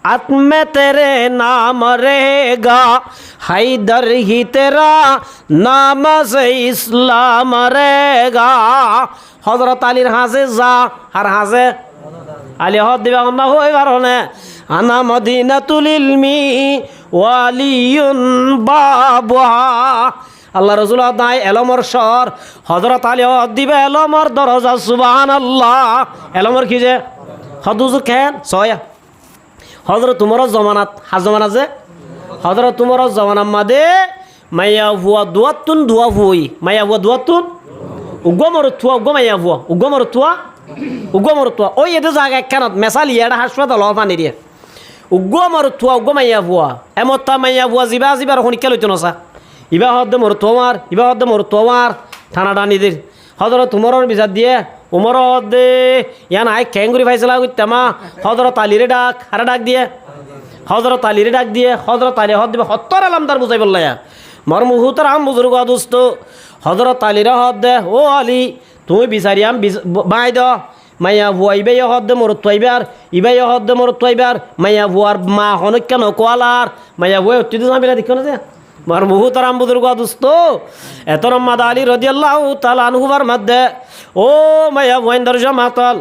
आत्मे तेरे नाम रहेगा हैदर ही तेरा नाम से इस्लाम रहेगा हजरत আলীর হাসে যা আর হাসে আলী হদ দিবা না হই কারণে আনা মদিনাতুল ইলমি ওয়ালিউন বাবুহা আল্লাহ রসুল দাই এলমর সর হজরত আলী দিবে এলমর দরজা সুবহানাল্লাহ এলমর কি যে হদুজু কেন সয়া হজরত তোমার জমানাত হাজমানা যে হজরত তোমার জমানার মাদে মাইয়া হুয়া দুয়াতুন দুয়া হুই মাইয়া হুয়া দুয়াতুন উগ্র মরুথুয়া উগ্র মাইয়া ভুয়া উগ্র মরুথুয়া ওই এতে জায়গা একখানত মেসালি এটা হাসপাতাল পানি দিয়ে উগ্র মরুথুয়া উগ্র মাইয়া ভুয়া এমতা মাইয়া ভুয়া জিবার শনিকা লইতো নসা ইবা হদ্দে মরুথুয়ার ইবা হদ্দে মরুথুয়ার ঠানা টানিদের হদর তোমার বিচার দিয়ে উমর হদ্দে ইয়ান আই খেঙ্গুরি ফাইসলা করতামা হদর তালিরে ডাক হারা ডাক দিয়ে হজরত আলীরে ডাক দিয়ে হজরত আলী হদ দিবে হত্তর আলামদার বুঝাই বললাইয়া মর মুহুতর আম বুজুর্গ দুস্ত হজরত আলীরে হদ দে ও আলী তুমি বিচারিয়াম বাই দ মাইয়া ভুয়া ইবে হদ দে মরত পাইবার ইবে হদ দে মরত পাইবার মাইয়া ভুয়ার মা হনক্য নকোয়ালার মাইয়া ভুয়া অত্যুত জামিলা দেখো না যে মর মুহুতর আম বুজুর্গ দুস্ত এতর মাদ আলী রাদিয়াল্লাহু তাআলা আনহুবার মধ্যে ও মাইয়া ভুয়াইন্দর জামাতাল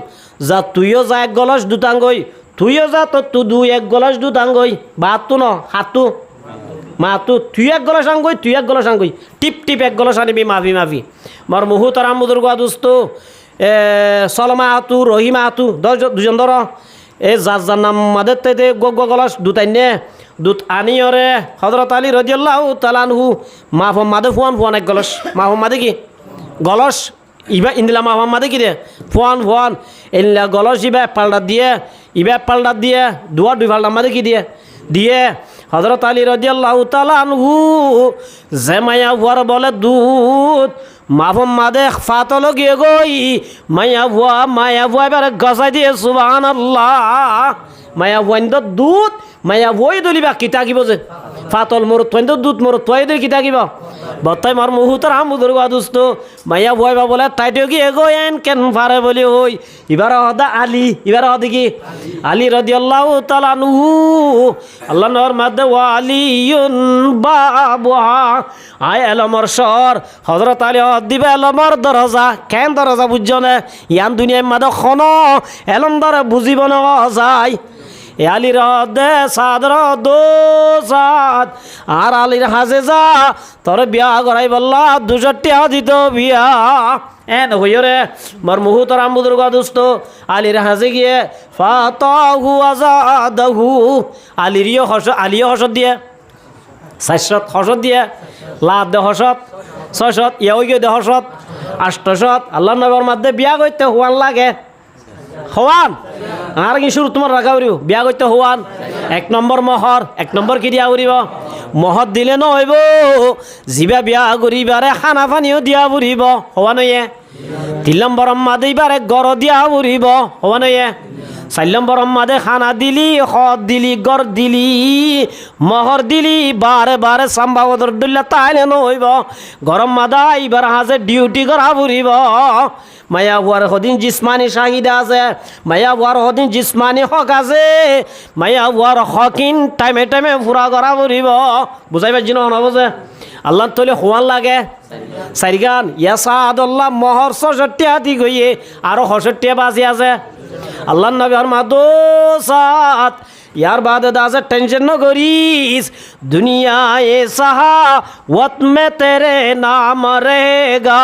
যা তুইও যা এক গলস দুটাঙ্গই তুইও যা তো তু দুই এক গলাস দুধ আঙ্গই বাহাত্তু ন হাতু মাতু তুই এক গলাস আঙ্গই তুই এক গলাস আঙ্গই টিপ এক গলাস আনিবি মাফি মর মুহু তার আমুদুর গোয়া দুস্ত সলমা হাতু রহিমা হাতু দুজন ধর এ যার নাম মাদের তাইতে গলাস দুধ আইনে দুধ আনিয়রে হজরত আলী রাদিয়াল্লাহু তাআলা আনহু মাদে ফুয়ান এক গলস মাদে কি গলস ইবা ইন্দিলা মাদে কি দে ফুয়ান এনলা গলস ইবা পাল্টা দিয়ে দুই পাল্টা মাদে কি দিয়ে হজরত আলী রাদিয়াল্লাহু তাআলা আনহু যে মায়া ভুয়ার বলে দুধ মাদে ফাতল গিয়ে গই মায়া ভুয়া এবারে গসাই দিয়ে সুবহানাল্লাহ মায়া ভুয়াইন্দ দুধ মায়া ভুয়াই দলিবা কিতা কিব যে ফাতল মোর তৈন্দ দুধ মোর তৈ দই কিতা কিব বত্তাই মার মুহুতর আমুদুর গাদুস্ত মাইয়া ভয়বা বলে তাইটেও কি এগো এন কেন ফারে বলি হই এবার হদা আলী এবার হদে কি আলী রাদিয়াল্লাহু তাআলা আনহু আল্লাহ নর মাদে ওয়া আলিয়ুন বাবুহা আয় এলমর শহর হযরত আলী দিবে এলমর দরজা কেন দরজা বুঝছো না ইয়ান দুনিয়ার মাদে খন এলম দরে বুঝিব না যায় এ আলীর দে সাদর দো সাদ আর আলীর হাজে যা তোর বিয়া করাই বললা 200 টাকা দিত বিয়া এন হইও রে মর মুহুতর আমুদুর গাদুস্ত আলীর হাজে গিয়ে ফাতাহু আজাদাহু আলীরিও হসত দিয়ে 400 হসত দিয়ে লাভ দে হসত 600 ইয়াও গিয়ে দে হসত 800 আল্লাহ নবীর মধ্যে বিয়া করতে হওয়ান লাগে হওয়ান আর কি শুরু তোমার রাখা উড়িব বিয়া করতে হওয়ান 1 নম্বর মহর 1 নম্বর কি দিয়া উড়িব মহর দিলে নহইব জিবা বিয়া করিবারে খানা পানিও দিয়া উড়িব হওয়া নয়ে 3 নম্বর মাদে ইবারে গড় দিয়া উড়িব হওয়া নয়ে 4 নম্বর মাদে খানা দিলি খদ দিলি গড় দিলি মহর দিলি বারে সম্ভাবদর দিল্লা তাইলে নহইব গরম মাদা ইবার হাজে ডিউটি করা উড়িব মায়া বুয়ার হদিন জিসমানি চাহিদা আছে মায়া বুয়ার হদিন জিসমানি হক আছে মায়া বুয়ার হকিন টাইমে ফুরা করা ফুরিব বুঝাই পারছি না বুঝে আল্লাহ তলে হওয়ান লাগে চারিগান ইয়াসাদুল্লাহ মহর 66 দি গইয়ে আরো 66 বাজি আছে আল্লাহ নবী আর মাদোসাত यार बाद दाज़ टेंशन न करीस दुनिया ये सहावत में तेरे नाम रहेगा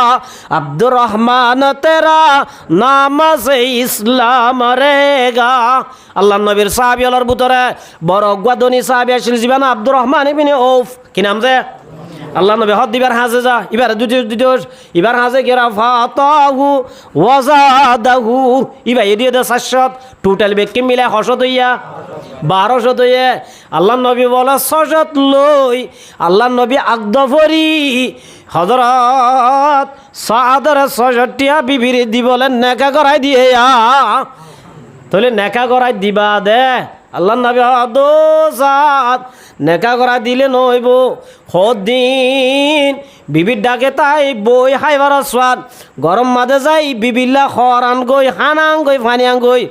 अब्दुर्रहमान तेरा नाम से इस्लाम रहेगा अल्लाह नबीर साहबी अलर बुतरे बड़ अग्वादनी साहबी आसिल जीवन अब्दुर्रहमान इब्न औफ कि नाम से আল্লাহ নবী হদ দিবার হাজে যা এবার দুটো এবার হাজে গেরা ফাতাহু ওয়াজাদাহু ইবা এদিয়ে দে 700 টোটাল বেকে মিলে 100 হইয়া 1200 হইয়া আল্লাহ নবী বলে 600 লই আল্লাহ নবী আকদফরি হযরত সাদর 66 বিবির দি বলেন নেকা করাই দিয়ে তাহলে নেকা করাই দিবা দে আল্লাহ নবী দোসাত নেকা করা দিলে নইব হদিন বিবির ডাকে তাই বই হাইবার সোয়াদ গরম মাঝে যাই বিবিল্লা খরান গই হানাং গই ফানিয়াং গই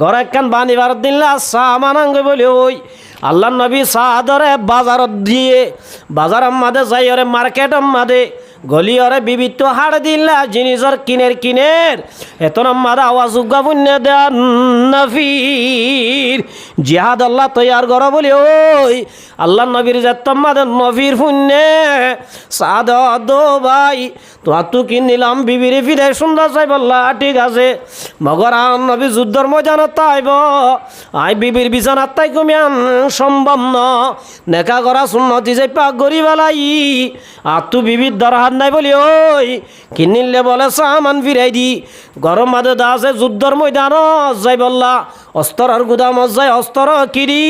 ঘর একখান বানিবার দিনলা সামানাং গই বলে ওই আল্লাহ নবী সাদরে বাজারত দিয়ে বাজার মাঝে যাই ওরে মার্কেট মাঝে গলি ওরে বিবিত হাড় দিলা জিনিসর কিনের এতন মাদা আওয়াজ উগা পুণ্য দেন নফির জিহাদ আল্লাহ তৈয়ার করা বলি ওই আল্লাহ নবীর যেতম মাদে নফির পুণ্যে সাদ দো ভাই তো কি নিলাম বিবির ফিরে সুন্দর চাই বললা ঠিক আছে মগর নবী যুদ্ধর ময়দান তাইব আই বিবির বিছানার তাই কমিয়ান সম্ভব ন নেকা করা সুন্নতি যে পাক গরি বেলাই আর তু বিবির দরহা খান নাই বলি ওই কিনিলে বলে সামান ফিরাই দি গরম মাদে দা আছে যুদ্ধর ময়দান যাই বললা অস্তর গুদাম যাই অস্তর কিরি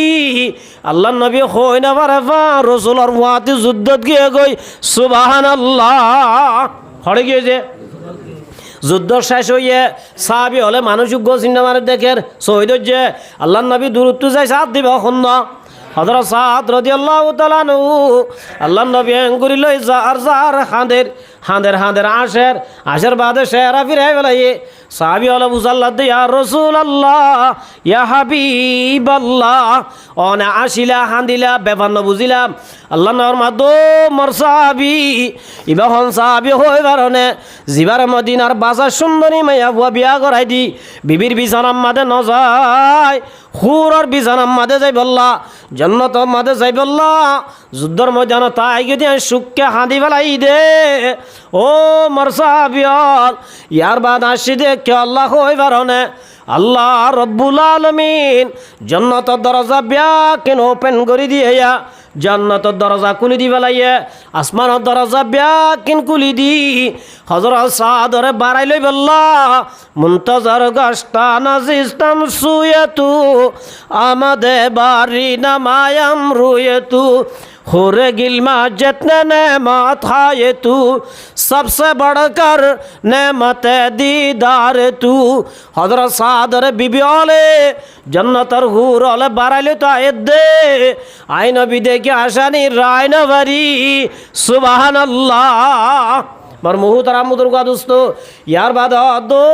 আল্লাহ নবী হই না পারে রসুলর মুহাতি যুদ্ধত গিয়ে গই সুবহানাল্লাহ হরে গিয়েছে যুদ্ধ শেষ হইয়ে সাহাবি হলে মানুষ চিহ্ন মানুষ দেখেন শহীদ যে আল্লাহ নবী দূরত্ব যাই সাথ দিব খন্দ হযরত সাদ রাদিয়াল্লাহু তাআলা আনহু আল্লাহ নবী করিল যার হাঁদের আশের বাদে শেরা ফিরাই বেলাই সাহাবি হলে বুঝাল্লাহ দে ইয়া রাসূলুল্লাহ ইয়া হাবিবাল্লাহ অনে আসিলা হাঁদিলা ব্যাপার ন বুঝিলাম আল্লাহ নবর মাদো মোর সাহাবি ইবাহন সাহাবি হই বারনে জিবার মদিনার বাজার সুন্দরী মাইয়া বুয়া বিয়া করাই দি বিবির বিছানার মাঝে ন যায় হুরর বিছানার মাঝে যাই বললা জন্নত মাঝে যাই বললা যুদ্ধর ময়দান তাই গিয়ে সুখকে হাঁদি বেলাই দে ও মোর সাহাবিয়ল ইয়ার বাদ আসি দেখে আল্লাহ হই বারনে আল্লাহ রব্বুল আলামিন জান্নাতের দরজা ব্যাকিন ওপেন করে দিয়ে জান্নাতের দরজা খুলি দি বেলাইয়ে আসমানের দরজা ব্যাকিন খুলি দি হযরত সাদরে বাড়াই লই বললা মুনতাজার গাস্তা নাজিস্তাম সুয়েতু আমাদে বাড়ি নামায়াম রুয়েতু होरे गिलमा जितने नेमत है तू सबसे बढ़कर नेमत दीदार तू हजरत सादर बीबी ओले जन्नतर हुर ओले बाराले तो आयत दे आय नबी देखी आशानी राय नवरी सुबहानल्लाह बर मुहतरम बुजुर्ग दोस्तो यार बाद दो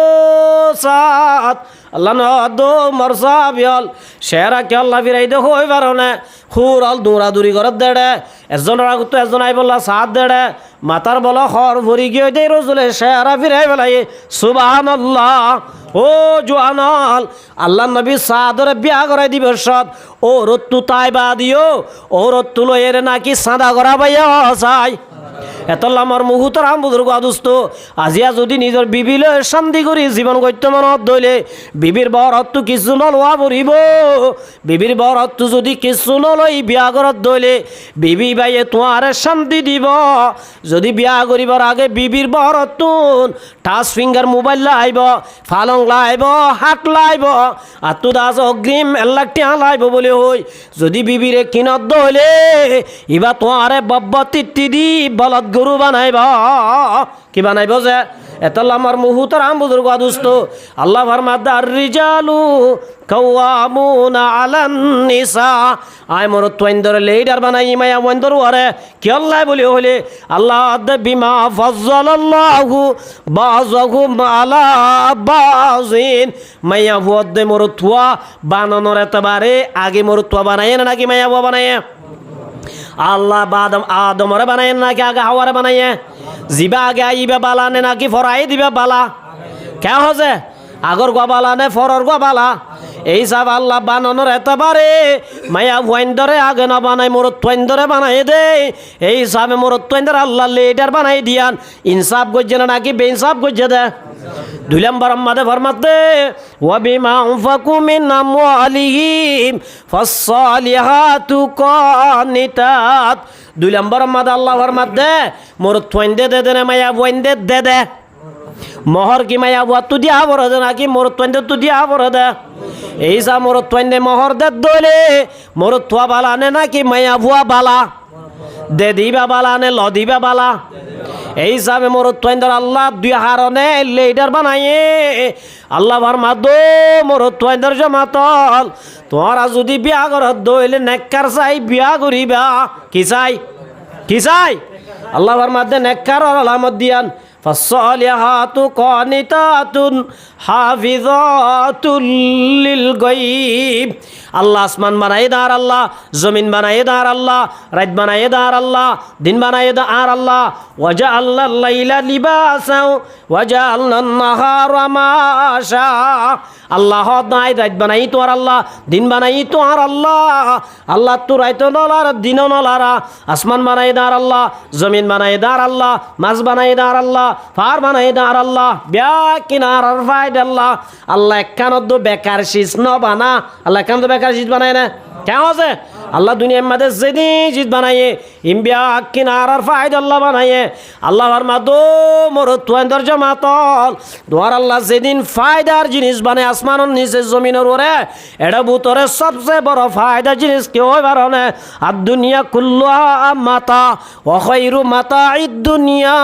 साथ अल्लाह न दो मरसा बियल शेरा के अल्लाह फिराई दे होई बारने হুর আল দৌড়াদৌড়ি ঘরত দেড়ে এজনের আগত এজন আই বললা সাত দেড়ে মাতার বলা হর ভরি গিয়ে দেই রসুলে শেরা ফিরাই বেলাই সুবহানাল্লাহ ও জোয়ানল আল্লাহ নবী সাদরে বিয়া করাই দিবে সৎ ও রত্তু তাই বা দিও ও রত্তু লয়ের নাকি সাদা করা বাইয়া চাই এতলা আমার মুহুতরাম বুজুর্গ আদুস্ত আজিয়া যদি নিজের বিবিলে শান্তি করি জীবন গত্য মনত দইলে বিবির বরত কিছু নলোয়া পড়িব বিবির বরত যদি কিছু নলই বিয়া ঘরত দইলে বিবি বাইয়ে তোমার শান্তি দিব যদি বিয়া করিবার আগে বিবির বরত টাচ ফিঙ্গার মোবাইল লাইব ফালং লাইব হাত লাইব আর তু দাস অগ্রিম 1 লাখ টাকা লাইব বলে হই যদি বিবিরে কিনত দইলে ইবা তোমারে বব্বতি দি বলদ গরু বানাইবা কি বানাইব যে এতলা আমার মুহুতরাম বুজুর্গ দুস্ত আল্লাহ ফরমাদার রিজালু কাওয়ামুনা আলান নিসা আয় মোর তোইন্দর লিডার বানাই মায়া ওইন্দর ওরে কি আল্লাহ বলি হলে আল্লাহ দে বিমা ফাজ্জালাল্লাহু বাযাহুম আলা বাযিন মায়া ওদ দে মোর তুয়া বানানোর এতবারে আগে মোর তুয়া বানায় না নাকি মায়া ওয়া বানায় আল্লাহ বাদম আদমরে বানায় নাকি আগে হাওয়ারে বানায় জিবা আগে আইবা বালানে নাকি ফরাই দিবা বালা কে হজে আগর গো বালানে ফরর গো বালা এই সব আল্লাহ বানানোর এতবারে মায়া ওয়াইন্দরে আগে না বানাই মোর তোইন্দরে বানাই দে এই সব মোর তোইন্দর আল্লাহ লিডার বানাই দিয়ান ইনসাফ গজ্জে না নাকি বেইনসাফ গজ্জে দে 2 নম্বর আমাদের ফরমাতে ওয়া বিমা আনফাকু মিন আমওয়ালিহিম ফাসসালিহাতু কানিতাত 2 নম্বর আমাদের আল্লাহ ফরমাতে মোর তোইন্দে দে দে মায়া ওয়াইন্দে দে দে মোহর কি মায়া বুয়া তু দিয়া বড় দে নাকি মোর তোইন্দে তু দিয়া বড় দে এই সা মোর তোইন্দে মোহর দে দলে মোর তোয়া বালা নে নাকি মায়া বুয়া বালা দে দিবা বালা নে ল দিবা বালা এই হিসাবে মোর তোইন্দর আল্লাহ 2 হারনে লিডার বানায়ে আল্লাহ ফরমা দো মোর তোইন্দর জামাতল তোরা যদি বিয়া করত দইলে নেককার চাই বিয়া করিবা কি চাই আল্লাহ ফরমা দে নেককার আলামত দিয়ান ফাসসালিহাতু কানিতাতুন হাফিজাতুল লিল গায়ব আল্লাহ আসমান বানায়ে দার আল্লাহ জমিন বানায়ে দার আল্লাহ রাত বানায়ে দার আল্লাহ দিন বানায়ে দার আল্লাহ ওয়াজআলনা লাইলা লিবাসা ওয়াজআলনা নাহারা মাশা আল্লাহ নাই রাত বানাই তো আর আল্লাহ দিন বানাই তো আর আল্লাহ তো রাত নলার দিন নলারা আসমান বানায়ে দার আল্লাহ জমিন বানায়ে দার আল্লাহ মাছ বানায়ে দার আল্লাহ ফার বানায়ে দার আল্লাহ বিয়া কিনার আর ফাইদ আল্লাহ একখান বেকার শীষ ন বানা আল্লাহ একখান বেকার শীষ বানায় না কেন আছে আল্লাহ দুনিয়ার মাঝে যেদিন জিত বানাইয়ে ইম্বিয়া কিনার আর ফায়দ আল্লাহ বানাইয়ে আল্লাহর মাদো মোর তুয়ান্দর জামাতল দোয়ার আল্লাহ যেদিন ফায়দার জিনিস বানায় আসমানের নিচে জমিনের ওরে এটা বুতরে সবচেয়ে বড় ফায়দার জিনিস কেউ বারণে আর দুনিয়া কুল্লুহা মাতা ওয়া খায়রু মাতাঈদ দুনিয়া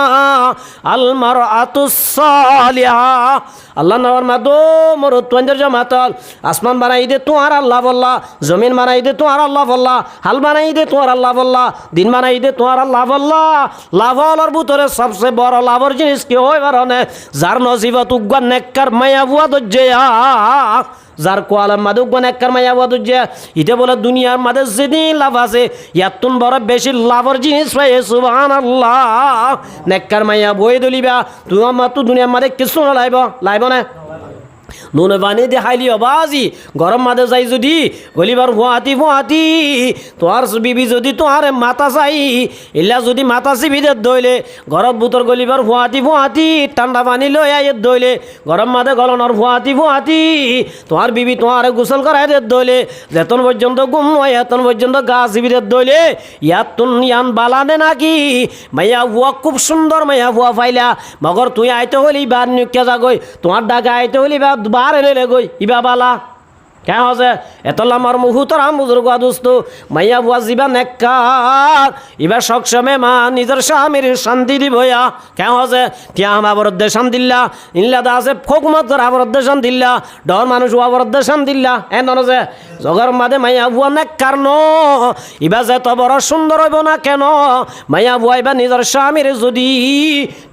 আল মারআতুস সালিহা আল্লাহ নওয়ার মাদো মোর তুয়ান্দর জামাতল আসমান বানাই দে তোমার আল্লাহ বল্লাহ জমিন বানাই দে তোমার আল্লাহ বল্লাহ হাল বানাই দে তোমার আল্লাহ বল্লাহ দিন বানাই দে তোমার আল্লাহ বল্লাহ লাভ হলার ভিতরে সবচেয়ে বড় লাভর জিনিস কি হয় বারণে যার নসিবত উগ্গান নেককার মায়া বুয়া দজ্জেয়া যার কোয়ালাম মাদুক নেককার মায়া বুয়া দজ্জেয়া ইতে বলে দুনিয়ার মাঝে যেদিন লাভ আছে ইয়াতুন বড় বেশি লাভর জিনিস পাই সুবহানাল্লাহ নেককার মায়া বই দলিবা তুই আমার তো দুনিয়ার মাঝে কিছু না লাইব না নুনে বানি দিয়ে হাইলি অবাজি গরম মাঝে যাই যদি গলিবার ফুয়াতি তোর বিবি যদি তোহারে মাথা চাই ইল্লা যদি মাথা চিবিদে দইলে গরম বুতর গলিবার ফুয়াতি ঠান্ডা পানি লই আইয়ে দইলে গরম মাঝে গলনের ফুয়াতি তোমার বিবি তোমারে গোসল করাই দে দইলে যেতন পর্যন্ত ঘুম হয় এতন পর্যন্ত গা চিবিদে দইলে ইয়াতুন ইয়ান বালানে নাকি মাইয়া বুয়া খুব সুন্দর মাইয়া বুয়া পাইলা মগর তুই আইতে হলি বার নিকে যাগই তোমার ডাকে আইতে হলি বা বারে লে গই ইবা বালা কেন আছে এতলা আমার মুহুতর বুজুর্গ দোস্ত মাইয়া বুয়া জিবা নেককার ইবা সবসময় মা নিজের স্বামীর শান্তি দিবয়া কেন আছে তিয়া আবরদ্দে শান্তিল্লা ইল্লা দা আছে ফোকমত আবরদ্দে শান্তিল্লা ডর মানুষ আবরদ্দে শান্তিল্লা এন আছে জগর মাঝে মাইয়া বুয়া নেককার ন ইবা যে তো বড় সুন্দর হইব না কেন মাইয়া বুয়া ইবা নিজের স্বামীর যদি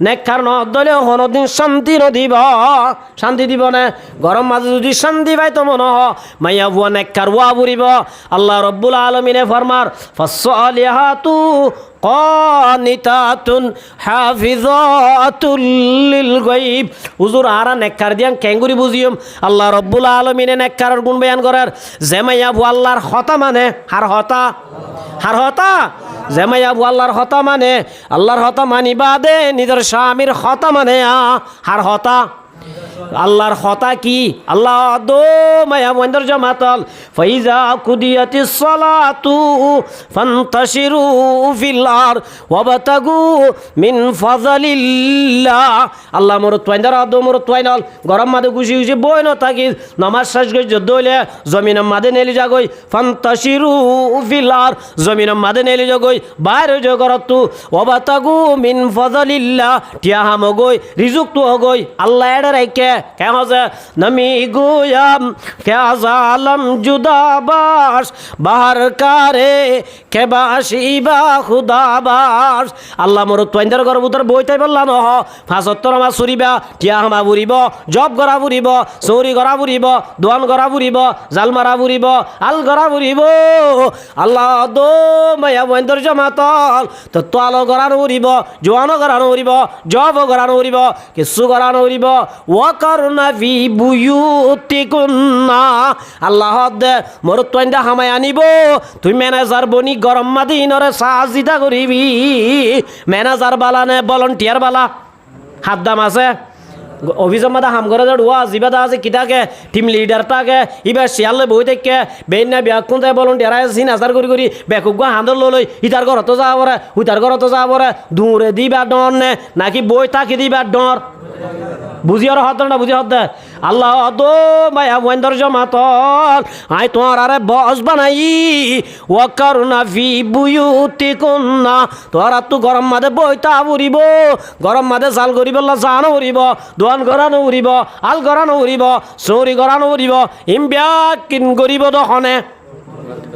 নেককার ন দলে কোনোদিন শান্তি দিব না গরম মাঝে যদি শান্তি পাই তো মনে মাইয়া বুয়া নেককার ওয়া বুরিব আল্লাহ রব্বুল আলামিনে ফরমার ফাসসালিহাতু কানিতাতুন হাফিজাতুল লিল গায়ব হুজুর আরা নেককার দিয়ান কেঙ্গুরি বুঝিয়ম আল্লাহ রব্বুল আলামিনে নেককারের গুণ বয়ান করার যে মাইয়া বুয়া আল্লাহর হতা মানে হার হতা যে মাইয়া বুয়া আল্লাহর হতা মানে আল্লাহর হতা মানি বাদে নিজের স্বামীর হতা মানে হার হতা আল্লাহর হতা কি আল্লাহ দো মায়া বন্দর জামাতল ফাইজা কুদিয়াতিস সালাতু ফান্তাশিরু ফিল আর ওয়াবতাগু মিন ফাযালিল্লাহ আল্লাহ মোর তোয়াইন্দার দো মোর তোয়াইনল গরম মাদে খুশি খুশি বই ন থাকি নামাজ শেষ করে যদইলে জমিনের মাদে নেলি যাগই ফান্তাশিরু ফিল আর জমিনের মাদে নেলি যাগই বাইরে জগরতু ওয়াবতাগু মিন ফাযালিল্লাহ টিয়া হামগই রিজুক তো হগই আল্লাহ এড়ে রাইকে কেন আছে নমি গুয়াম কে আজালম জুদাবাস বাহার কারে কে বাসিবা খুদাবাস আল্লাহ মোর তোয়াইন্দার গর্ভুতর বইতাই বললাম নহ ফাঁসত্তর আমার চুরিবা টিয়া হামা বুড়িব জব গড়া বুড়িব চৌরি গড়া বুড়িব দোয়ান গড়া বুড়িব জাল মারা বুড়িব আল গড়া বুড়িব আল্লাহ দো মায়া বন্দর জমাতল তো তোয়ালো গড়ানো উড়িব জোয়ানো গড়ানো উড়িব জব গড়ানো উড়িব কিছু গড়ানো উড়িব ওয়াকারনা ফি বুয়ুতিকুন্না আল্লাহ দে মোর তোয়াইন্দা হামাই আনিব তুই ম্যানেজার বনি গরম মাদিনরে সাজিদা করিবি ম্যানেজার বালা নে ভলান্টিয়ার বালা হাত দাম আছে অভিযোগ মাদা হাম করে ওয়া জিবাদা আছে কিতাকে টিম লিডারটাকে ইবার শিয়ালে বই থেকে বেইনা ব্যাকুন তাই ভলান্টিয়ার আছে সিন আসার করি বেকুক হান্দর লই ইতার ঘরত যাব রে উতার ঘরত যাব রে দূরে দিবা ডর নে নাকি বই তাকি দিবা ডর বুঝি আর হত না বুঝি হত আল্লাহ দো মায়া বন্দর জমাতল আই তোমার আরে বস বানাই ওয়াকারনা ফি বুয়ুতিকুন্না তোরা তো গরম মাদে বইতা উড়িব গরম মাদে জাল করিব জানো উড়িব দোয়ান গড়ানো উড়িব আল গড়ানো উড়িব চৌরি গড়ানো উড়িব ইমবিয়া কিন করিব দখনে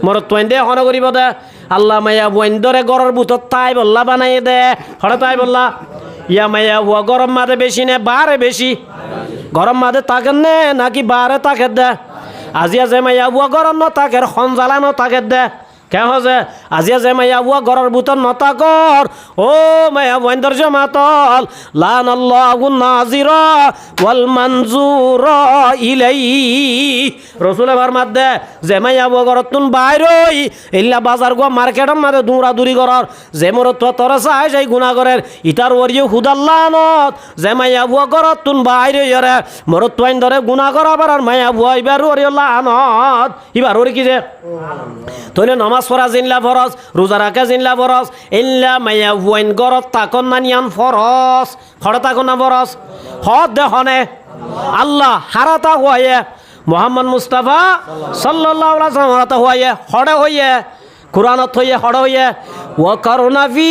মোর তোয়াইন্দে হন করিব দে আল্লাহ মায়া বন্দরে গড়ের বুতত তাই বল্লা বানাই দে হরে তাই বল্লা ইয়া মাইয়া ও গরম মাদে বেশি নে বারে বেশি গরম মাদে তাকেন নে নাকি বারে তাকে দে আজিয়া যে মাইয়া ও গরম ন তাকের সঞ্জালা ন তাকে দে কেন যে আজিয়া যে মাইয়া ও গরর বুতর নতাকর ও মাইয়া বন্দর জমাতল লান আল্লাহু নাজিরা ওয়াল মানজুরা ইলাই রসুল এবার মাদে যে মাইয়া ও গরতুন বাইরই ইল্লা বাজার গো মার্কেটর মাদে দৌড়া দৌড়ি করার যে মোর তো তরে চাই সেই গুনাহ করের ইতার ওরিও খুদাল্লানত যে মাইয়া ও গরতুন বাইরই রে মোর তোয়াইন ধরে গুনাহ করাবার আর মাইয়া ও ইবার ওরিও লানত ইবার ওরি কি যে তোলে নমাজ নামাজ পড়া জিনলা ফরজ রোজা রাখা জিনলা ফরজ ইল্লা মায়া ওয়াইন গরত তাকন নানিয়ান ফরজ খড় তাকন না ফরজ হদ দেহনে আল্লাহ হারাতা হয়ে মোহাম্মদ মুস্তাফা সাল্লাল্লাহু আলাইহি ওয়াসাল্লাম হারাতা হয়ে হড়ে হয়ে কুরআনত হয়ে হড় হয়ে ওয়াকারনা ফি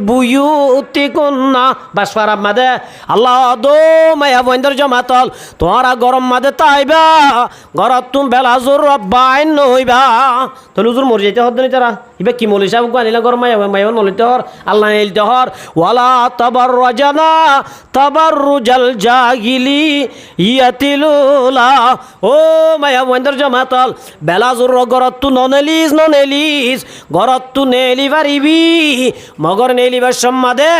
বুয়ুতিকুন্না বাসফারা মাদে আল্লাহ দো মায়া বন্দর জমাতল তোরা গরম মাদে তাইবা গরত তুম বেলা জোর রব্বাইন নইবা তো হুজুর মরে যাইতে হদ নি তারা ইবে কি মলি সাহেব গানিলা গরম মায়া মায়া মলিতে হর আল্লাহ নিলতে হর ওয়ালা তাবাররাজানা তাবাররুজাল জাহিলি ইয়াতিলুলা ও মায়া বন্দর জমাতল বেলা জোর গরত তু ননেলিস গরত তু নেলি পারিবি মগর নেলিবার সম্মাদে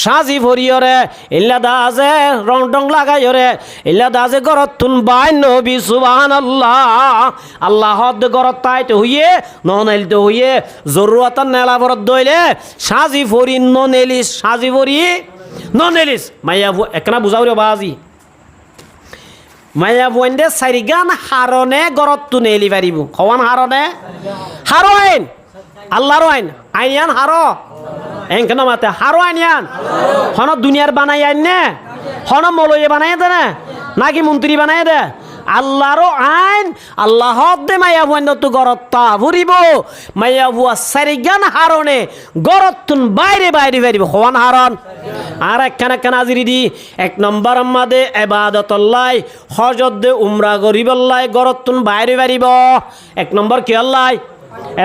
সাজি ভরিয়রে ইল্লা দাজে রং ডং লাগাইরে ইল্লা দাজে গরত তুন বাই নবী সুবহানাল্লাহ আল্লাহ হদ গরত তাইতে হইয়ে ননেলতে হইয়ে জরুরতান নেলা বরত দইলে সাজি ভরি ননেলিস সাজি ভরি ননেলিস মাইয়া একনা বুঝাও রে বাজি মাইয়া বন্দে সারিগান হারনে গরত তু নেলি পারিব খওয়ান হারনে হারোইন আল্লাহর আইন আইনিয়ান হারো এনকেন মাতে হারো আইনিয়ান হন দুনিয়ার বানাই আইন নে হন মলয়ে বানাই দে না নাকি মন্ত্রী বানাই দে আল্লাহর আইন আল্লাহ দে মাইয়া বন্ধ তু গরত্তা ভরিব মাইয়া বুয়া সারিগান হারনে গরত্তুন বাইরে বাইরে বেরিব হওয়ান হারন আর একখানা আজিরি দি এক নম্বর মাদে ইবাদতুল্লাহ হজত দে উমরা গরিবল্লাহ গরত্তুন বাইরে বেরিব এক নম্বর কি আল্লাহ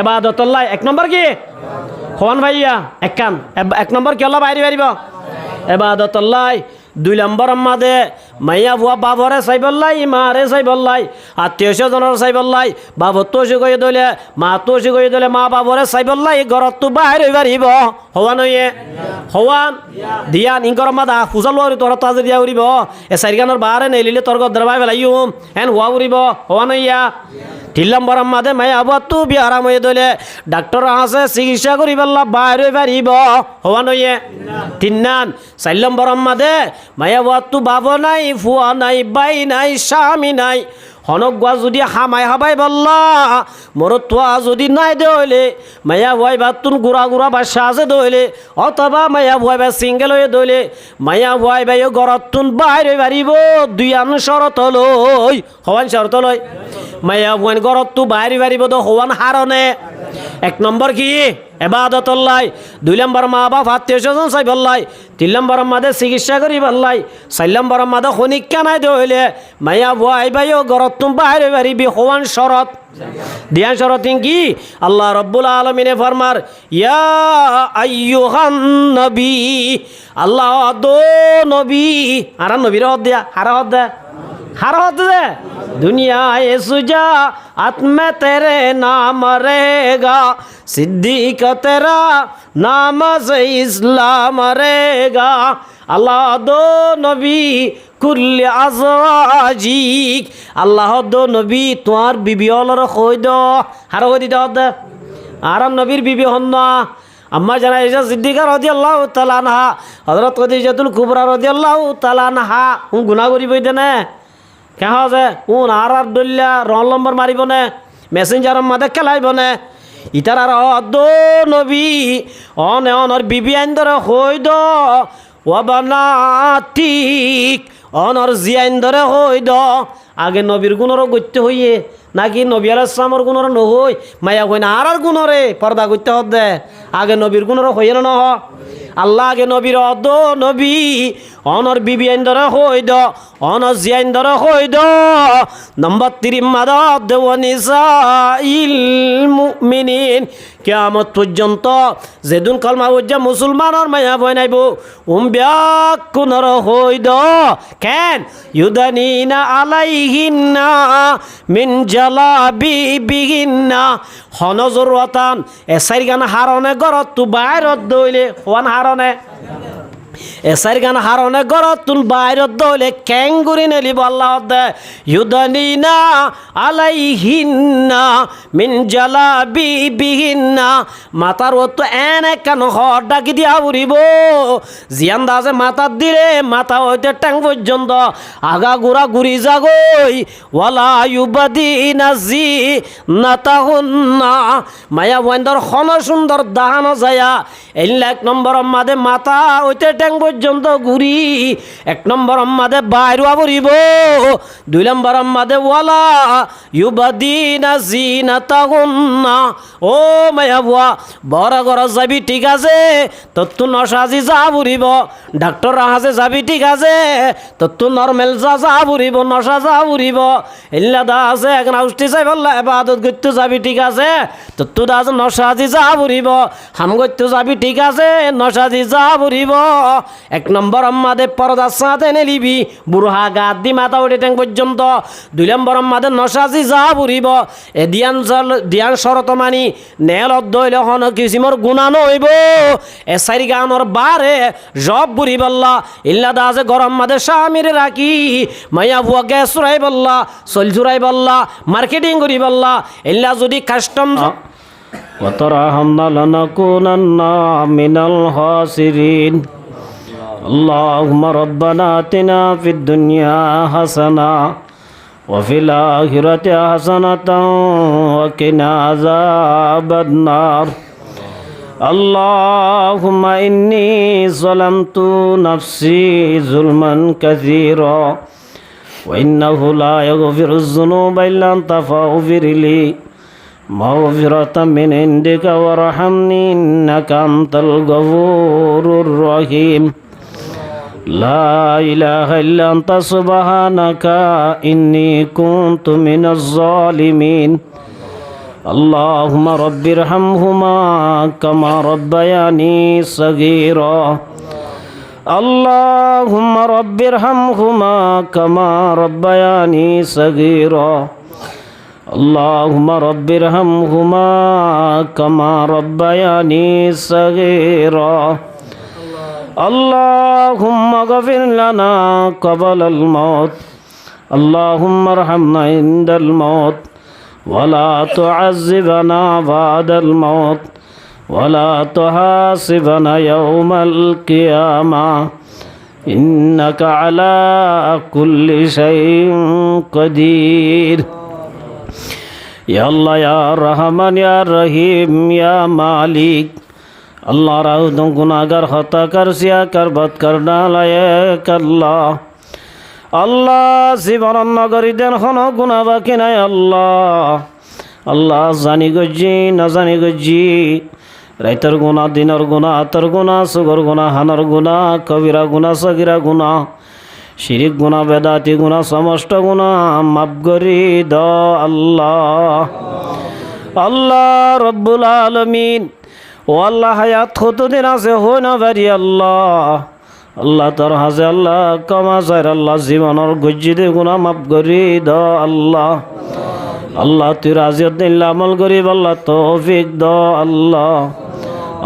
এবাদতুল্লাহ এক নম্বর কি হওয়ান ভাইয়া এক নম্বর কি আল্লাহ বাইরে বাড়িব এবাদতুল্লাহ দুই নম্বর আমাদে মাইয়া ভুয়া বাবরে চাইবল্লাই মারে চাইবল্লাই আত্মীয় স্বজনের চাইবল্লাই বাবর তোষি গই দলে মা তোষি গই দলে মা বাবরে চাইবল্লাই ঘরত তো বাইরে বাড়িব হওয়া নয়ে হওয়ান দিয়ান ইংকর মাদা পূজা লোয়ারি তোর তাজে দিয়া উড়িব এ চারিগানোর বাহারে নেলিলে তোর গদ্র ভাই বেলাইম হেন হওয়া উড়িব হওয়া নইয়া 3 নম্বর আমাদে মাইয়া আবার তু বিহারাম হয়ে দলে ডাক্তার আছে চিকিৎসা করি পারলা বাইরে পারিব হওয়া নইয়ে 3 নান 4 নম্বর আমাদে মাইয়া আবার তু বাব নাই ফুয়া নাই বাই নাই স্বামী নাই হনক গোয়া যদি হামাই হাবাই বললা মোর তোয়া যদি নাই দইলে মাইয়া ভয় বা তুন গুড়া গুড়া বাসা আছে দইলে অথবা মাইয়া ভয় বা সিঙ্গেল হয়ে দইলে মাইয়া ভয় বাই ঘরত তুন বাইরে বাড়িব দুই আন শরত লই হওয়ান শরত লই মাইয়া ভয় ঘরত তু বাইরে বাড়িব তো হওয়ান হারনে 1 নম্বর কি ইবাদতুল্লাহ 2 নম্বর মা বাপ আত্মীয় স্বজন চাই বললাই 3 নম্বর মাদে চিকিৎসা করি বললাই 4 নম্বর মাদে খনিকা নাই দইলে মাইয়া ভয় বাইও ঘরত তুম বাইরে বাড়িবি হওয়ান শরত দিয়ান শরতিন কি আল্লাহ রব্বুল আলামিনে ফরমার ইয়া আইয়ুহান নবী আল্লাহ দো নবী আর নবীর হদ দিয়া হার হদ দে दुनिया सुजा आत्म तेरे नाम रहेगा सिद्दीक तेरा नाम से इस्लाम रहेगा अल्लाह दो नबी कुल्ले अज़वाजिक अल्लाह दो नबी तुम्हार बीबी वाला खोई दो हर हो दी दो आराम नबीर बीबी होना अम्मा जना ऐसा सिद्दीका रज़ियल्लाहु ताला अन्हा हज़रत खदीजातुल कुबरा रज़ियल्लाहु ताला अन्हा उन गुनाह करी बई देने क्या है उन आर डलिया रन नम्बर मारिब ने मेसेंजार मादे खेलाइब ने इतार दो नबी अने अनर बिबी आइन धरे हई दो ठीक अनर जी आइन धरे हई दो आगे नबीर गुणर गत्य हइए नाकि नबी आलाइहिस सालामर गुणर नहई माया कई ना आर गुणरे पर्दा गत्य हदे आगे नबीर गुणर हइए ना नह আল্লাহ আগে নবীর অদ নবী অনর বিবি আইন্দর হইদ অনর জি আইন্দর হইদ নম্বর 3 মাদাদ দেওয়ানিসা ইল মুমিনিন কিয়ামত পর্যন্ত যেদিন কলমা উজ্জা মুসলমানর মায়া বনাইব ব্যাকুনর হইদ কেন ইউদানিনা আলাইহিন্না মিন জালাবিবিহিন্না হনজরওয়াতান এসাইর গান হারনে গরত তু বাইরত দইলে ওয়ান হারনে এসাইর গান হারনে গরত তুল বাইরত দলে ক্যাঙ্গুরি নেলি বল্লাহ দে ইউদানিনা আলাইহিন্না মিন জালাবি বিহিন্না মাতার ও তো এনে কেন হর ডাকি দিয়া উড়িব জিয়ান দাসে মাতার দিলে মাথা হইতে ট্যাং পর্যন্ত আগা গুড়া ঘুরি যাগই ওয়ালা ইউবাদিনা জি নাতাহুন্না মায়া বন্দর খন সুন্দর দাহানো যায়া এই এক নম্বর মাদে মাথা হইতে ট্যাং পর্যন্ত ঘুরি এক নম্বর মাদে বাইর আবরিব দুই নম্বর মাদে ওয়ালা ইউবাদিনা জি নাতাহুন্না ও মায়া বুয়া বড় ঘর যাবি ঠিক আছে তত্তু নসাজি যা বুড়িব ডাক্তার হাসে যাবি ঠিক আছে তত্তু নর্মেল যা বুড়িব নশা যা বুড়িব এল্লা দা আছে এখন উষ্টি চাই বললা এবাদত করতে যাবি ঠিক আছে তত্তু দা আছে নসাজি যা বুড়িব হাম করতে যাবি ঠিক আছে নসাজি যা বুড়িব এক নম্বর আম্মাদে পরদা সাথে নেলিবি বুড়হা গাত দি মাথা উঠে ট্যাং পর্যন্ত দুই নম্বর আম্মাদে নসাজি যা বুড়িব এ দিয়ান শরত মানি নেল অদ্দইল হন কিসিমর গুণা নইব এ সারি গানর বারে জব বুড়ি বল্লা ইল্লা দাজে গরম মাদে স্বামীরে রাখি মাইয়া বুয়া গ্যাস চুরাই বল্লা চল চুরাই বল্লা মার্কেটিং করি বল্লা ইল্লা যদি কাস্টম وترحمنا لنكونن من الخاسرين اللهم ربنا آتنا في الدنيا حسنة وفي الآخرة حسنة وقنا عذاب النار اللهم إني ظلمت نفسي ظلما كثيرا وإنه لا يغفر الذنوب إلا أنت فاغفر لي مغفرة من عندك وارحمني إنك أنت الغفور الرحيم لا إله إلا أنت سبحانك إني كنت من الظالمين اللهم رب ارحمهما كما ربياني صغيرا اللهم رب ارحمهما كما ربياني صغيرا اللهم رب ارحمهما كما ربياني صغيرا اللهم اغفر لنا قبل الموت اللهم ارحمنا عند الموت ولا تعذبنا بعد الموت ولا تحاسبنا يوم القيامة إنك على كل شيء قدير يا الله يا رحمن يا رحيم يا مالك اللہ راہ گناہگار خطا کر سیا کر بد کرنا لائق اللہ اللہ জীবন নগরী দেন কোনো গুনাহ বাকি নাই আল্লাহ আল্লাহ জানি গজি না জানি গজি রাইতের গুনাহ দিনের গুনাহ আতর গুনাহ সুগর গুনাহ হানার গুনাহ কবিরা গুনাহ সগিরা গুনাহ শিরিক গুনাহ বেদাতি গুনাহ সমস্ত গুনাহ মাফ করি দাও আল্লাহ আল্লাহ রব্বুল আলামিন ও আল্লাহ হায়াত কতদিন আছে হয় না পারি আল্লাহ আল্লাহ তোর হাজে আল্লাহ কমা চাই আল্লাহ জীবনের গজ্জিদে গুনাহ মাফ করি দাও আল্লাহ আল্লাহ তুই রাজিয়ত দিন আমল করি আল্লাহ তৌফিক দাও আল্লাহ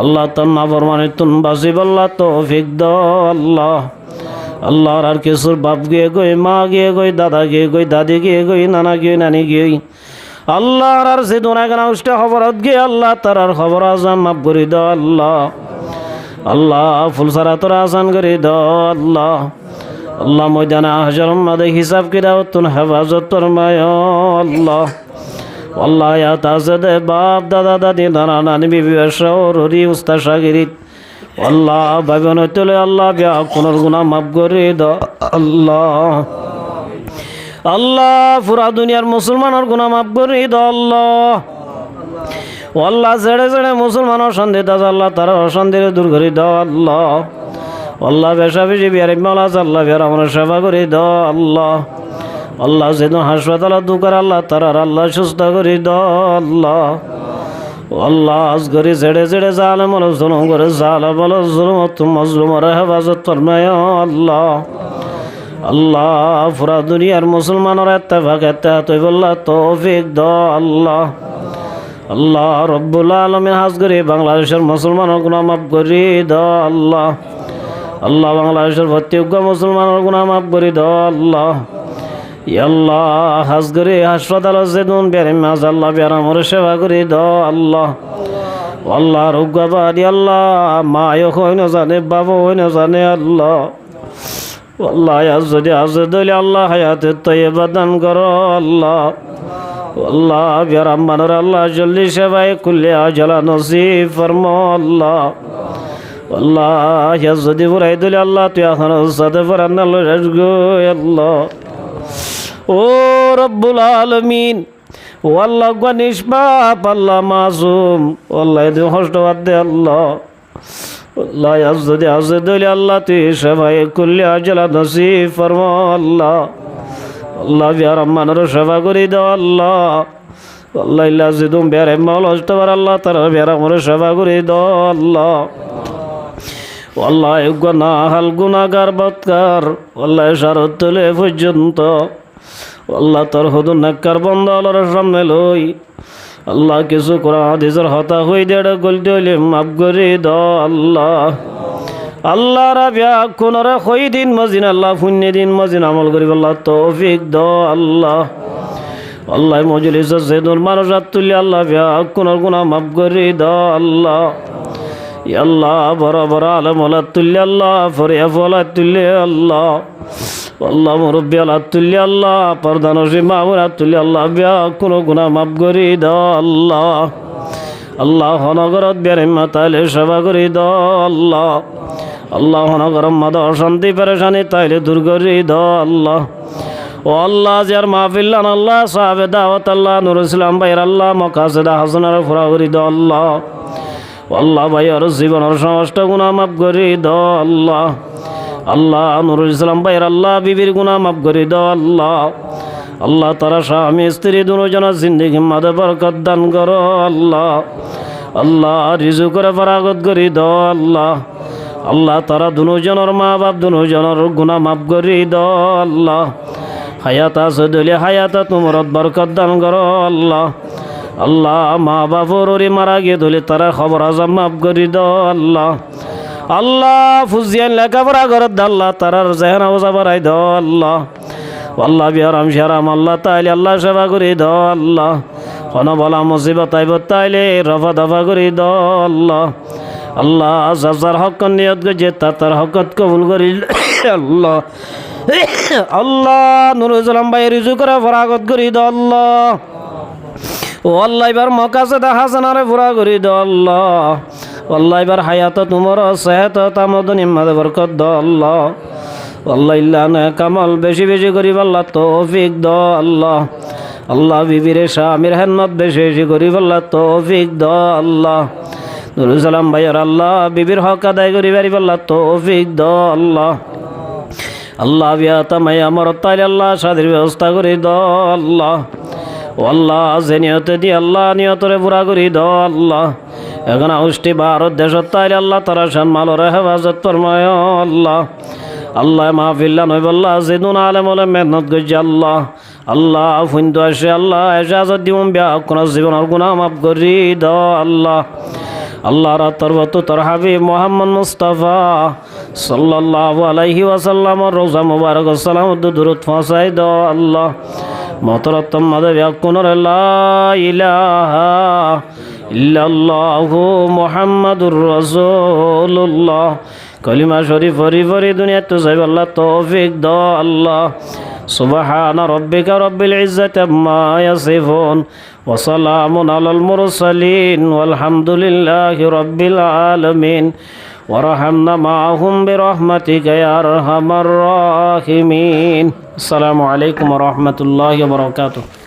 আল্লাহ তোর নাফরমানি তুন বাসিব আল্লাহ তৌফিক দাও আল্লাহ আল্লাহ আর কিছুর বাপ গিয়ে গই মা গিয়ে গই দাদা গিয়ে গই দাদি গিয়ে গই নানা গিয়ে নানি গিয়ে আল্লাহ আর সে দোনাগানা উষ্টা খবরত গিয়ে আল্লাহ তার খবর আজাম মাফ করে দাও আল্লাহ আল্লাহ ফুলসারা তোরা আসান করে দাও আল্লাহ আল্লাহ ময়দানে হাজার মাদে হিসাব কিরাও তুন হেফাজত তোর মায় আল্লাহ আল্লাহ ইয়া তাজদে বাপ দাদা দাদি নানা নানি বিবি শহরি উস্তাদ শাগিরিত আল্লাহ ভাইবেন তোলে আল্লাহ বিয়া কোনর গুনাহ মাফ করে দাও আল্লাহ আল্লাহ পুরা দুনিয়ার মুসলমানের গুনাহ মাফ করে দাও আল্লাহ আল্লাহ জেড়ে জেড়ে মুসলমানের শান্তি দাও আল্লাহ তার অশান্তিরে দূর করে দাও আল্লাহ আল্লাহ বেশা বেশি বিয়ার মালা আল্লাহ বিয়ার আমার সেবা করে দাও আল্লাহ আল্লাহ যেন হাসপাতাল দুকার আল্লাহ তার আল্লাহ সুস্থ করে দাও আল্লাহ আল্লাহ আজ করে জেড়ে জেড়ে জালে মনে জুলুম করে জালে বলো জুলুম মজলুমের হেফাজত ফরমায় আল্লাহ আল্লাহ পুরা দুনিয়ার মুসলমানের ইত্তেফাক ইত্তেহাদ হইব আল্লাহ তৌফিক দাও আল্লাহ আল্লাহ রব্বুল আলামিন হাজ করে বাংলাদেশের মুসলমানের গুনাহ মাফ করে দাও আল্লাহ আল্লাহ বাংলাদেশের প্রত্যেক মুসলমানের গুনাহ মাফ করে দাও আল্লাহ। আল্লাহ হাজগরি হাসপাতাল যেদিন বেড়ে মাঝ আল্লাহ বেড়ামর সেবা করে দাও আল্লাহ। আল্লাহ রোগাবাদী আল্লাহ মায় হয় না জানে বাবা হয় না জানে আল্লাহ। আল্লাহ যদি আজ দলে আল্লাহ হায়াতের তৈবা দান করো আল্লাহ। আল্লাহ বেড়াম মানোর আল্লাহ জলদি সেবায় কুল্লে আজলা নসিব ফরমো আল্লাহ। আল্লাহ যদি বুড়াই দিলে আল্লাহ তুই এখন সাথে ফরান আল্লাহ। ও রব্বুল আলমিন ও আল্লাহ নিষ্পাপ আল্লাহ মাসুম আল্লাহ এদিন হস্তবাদ দে আল্লাহ। আল্লাহ যদি আসে দিলে আল্লাহ তুই সেবাই করলে আজলা নসিব ফরমো আল্লাহ। আল্লাহ বিয়ার আম্মানের সেবা করি দাও আল্লাহ। আল্লাহ ইল্লা জিদুম বিয়ার এম্মাল হস্তবার আল্লাহ তারা বিয়ার আমার সেবা করি দাও আল্লাহ। আল্লাহ গুনা হাল গুনাগার বৎকার আল্লাহ সারত তুলে পর্যন্ত আল্লাহ তোর হুদুর নাক্কার বন্ধ আল্লাহর সামনে লই আল্লাহ কিছু কোরআন হাদিসের হতা হই দেড় গলতি হইলে মাফ করে দাও আল্লাহ। আল্লাহ রাবিয়া কোনরে হই দিন মজিন আল্লাহ পুণ্য দিন মজিন আমল করি আল্লাহ তৌফিক দাও আল্লাহ। আল্লাহ মজলিস যেদুর মানুষ তুলি আল্লাহ বিয়া কোনর গুনাহ মাফ করে দাও আল্লাহ। আল্লাহ বড় বড় আলম আল্লাহ তুল্লি আল্লাহ ফরিয়া ফলা তুল্লি আল্লাহ। আল্লাহ মুরব্বী আল্লাহ তুল্লি আল্লাহ প্রধানসী মামুরা তুল্লি আল্লাহ বিয়া কোনো গুনাহ মাফ করি দাও আল্লাহ। আল্লাহ হনগরত বেড়ে মাতাইলে সেবা করি দাও আল্লাহ। আল্লাহ হনগরম মাদা অশান্তি পেরেশানি তাইলে দূর করি দাও আল্লাহ। ও আল্লাহ যার মাহফিল্লান আল্লাহ সাহাবে দাওয়াত আল্লাহ নুর ইসলাম ভাইয়ের আল্লাহ মকাসেদা হাসানার ফুরা করি দাও আল্লাহ। আল্লাহ ভাইয়ের জীবনের সমস্ত গুনাহ মাফ করে দাও আল্লাহ। আল্লাহ নুরুল ইসলাম ভাইয়ের আল্লাহ বিবির গুনাহ মাফ করে দাও আল্লাহ। আল্লাহ তারা স্বামী স্ত্রী দুজনের জিন্দেগি মাঝে বরকত দান করো আল্লাহ। আল্লাহ রিজু করে ফরাগত করে দাও আল্লাহ। আল্লাহ তারা দুজনের মা বাপ দুজনের গুনাহ মাফ করে দাও আল্লাহ। হায়াত আছে দলে হায়াত তোমার বরকত দান করো আল্লাহ। আল্লাহ মা বাপর মারা গিয়ে ধরে তারা খবর আজম মাফ করে দাও আল্লাহ। আল্লাহ ফুজিয়ান লেখাপড়া করত আল্লাহ তারার জেহেন আওজা বাড়াই দাও আল্লাহ। আল্লাহ বিহারাম শিহারাম আল্লাহ তাইলে আল্লাহ সেবা করে দাও আল্লাহ। কোন বলা মুসিবত আইব তাইলে রফা দফা করে দাও আল্লাহ। আল্লাহ যার হক নিয়ত গেছে তার হকত কবুল করি আল্লাহ। আল্লাহ নুরুল ইসলাম ভাই রিজু করে ফরাগত করি দাও আল্লাহ। ও আল্লাহ এবার মকাসেদা হাসানারে পুরা করি দাও আল্লাহ। আল্লাহ এবার হায়াত তোমার সেহত তামদ নিম্মাদ বরকত দাও আল্লাহ। আল্লাহ ইল্লা না কামাল বেশি বেশি করিব আল্লাহ তৌফিক দাও আল্লাহ। আল্লাহ বিবিরে স্বামীর হেলমত বেশি বেশি করিব আল্লাহ তৌফিক দাও আল্লাহ। নুরুল ইসলাম ভাইয়ের আল্লাহ বিবির হক আদায় করি পারিব আল্লাহ তৌফিক দাও আল্লাহ। আল্লাহ বিয়া তামাই আমার তাইলে আল্লাহ শাদির ব্যবস্থা করে দাও আল্লাহ। ও আল্লাহ যে নিয়তে দি আল্লাহ নিয়তরে পুরা করি দাও আল্লাহ। এখন আউষ্টি ভারত দেশত তাইলে আল্লাহ তারা সম্মালর হেফাজত ফরমায় আল্লাহ। আল্লাহ মাহফিল্লা নইব আল্লাহ যেদিন আলেম হলে মেহনত করছে আল্লাহ। আল্লাহ ফুন্দু আসে আল্লাহ এসে আজ দিম বিয়া কোন জীবনের গুনাহ মাফ করি দাও আল্লাহ। আল্লাহ রাতর বতু তোর হাবিব মোহাম্মদ মুস্তাফা সাল্লাল্লাহু আলাইহি ওয়াসাল্লামর রোজা মুবারক সালাম দুরুদ পৌঁছাই দাও আল্লাহ। মতরতম মাদে ব্যাকুনর লা ইলাহা ইল্লাল্লাহু মুহাম্মাদুর রাসূলুল্লাহ কলিমা শরীফ ফরি ফরি দুনিয়া তো যাইব আল্লাহ তৌফিক দাও আল্লাহ। সুবহানা রাব্বিকা রাব্বিল ইজ্জাতি আম্মা ইয়াসিফুন ওয়া সালামুন আলাল মুরসালিন ওয়ালহামদুলিল্লাহি রাব্বিল আলামিন ওয়ারহামনা মাআহুম বিরহমাতিকা ইয়া আরহামার রাহিমিন। আসসালামু আলাইকুম ওয়া রাহমাতুল্লাহি ওয়া বারাকাতুহু।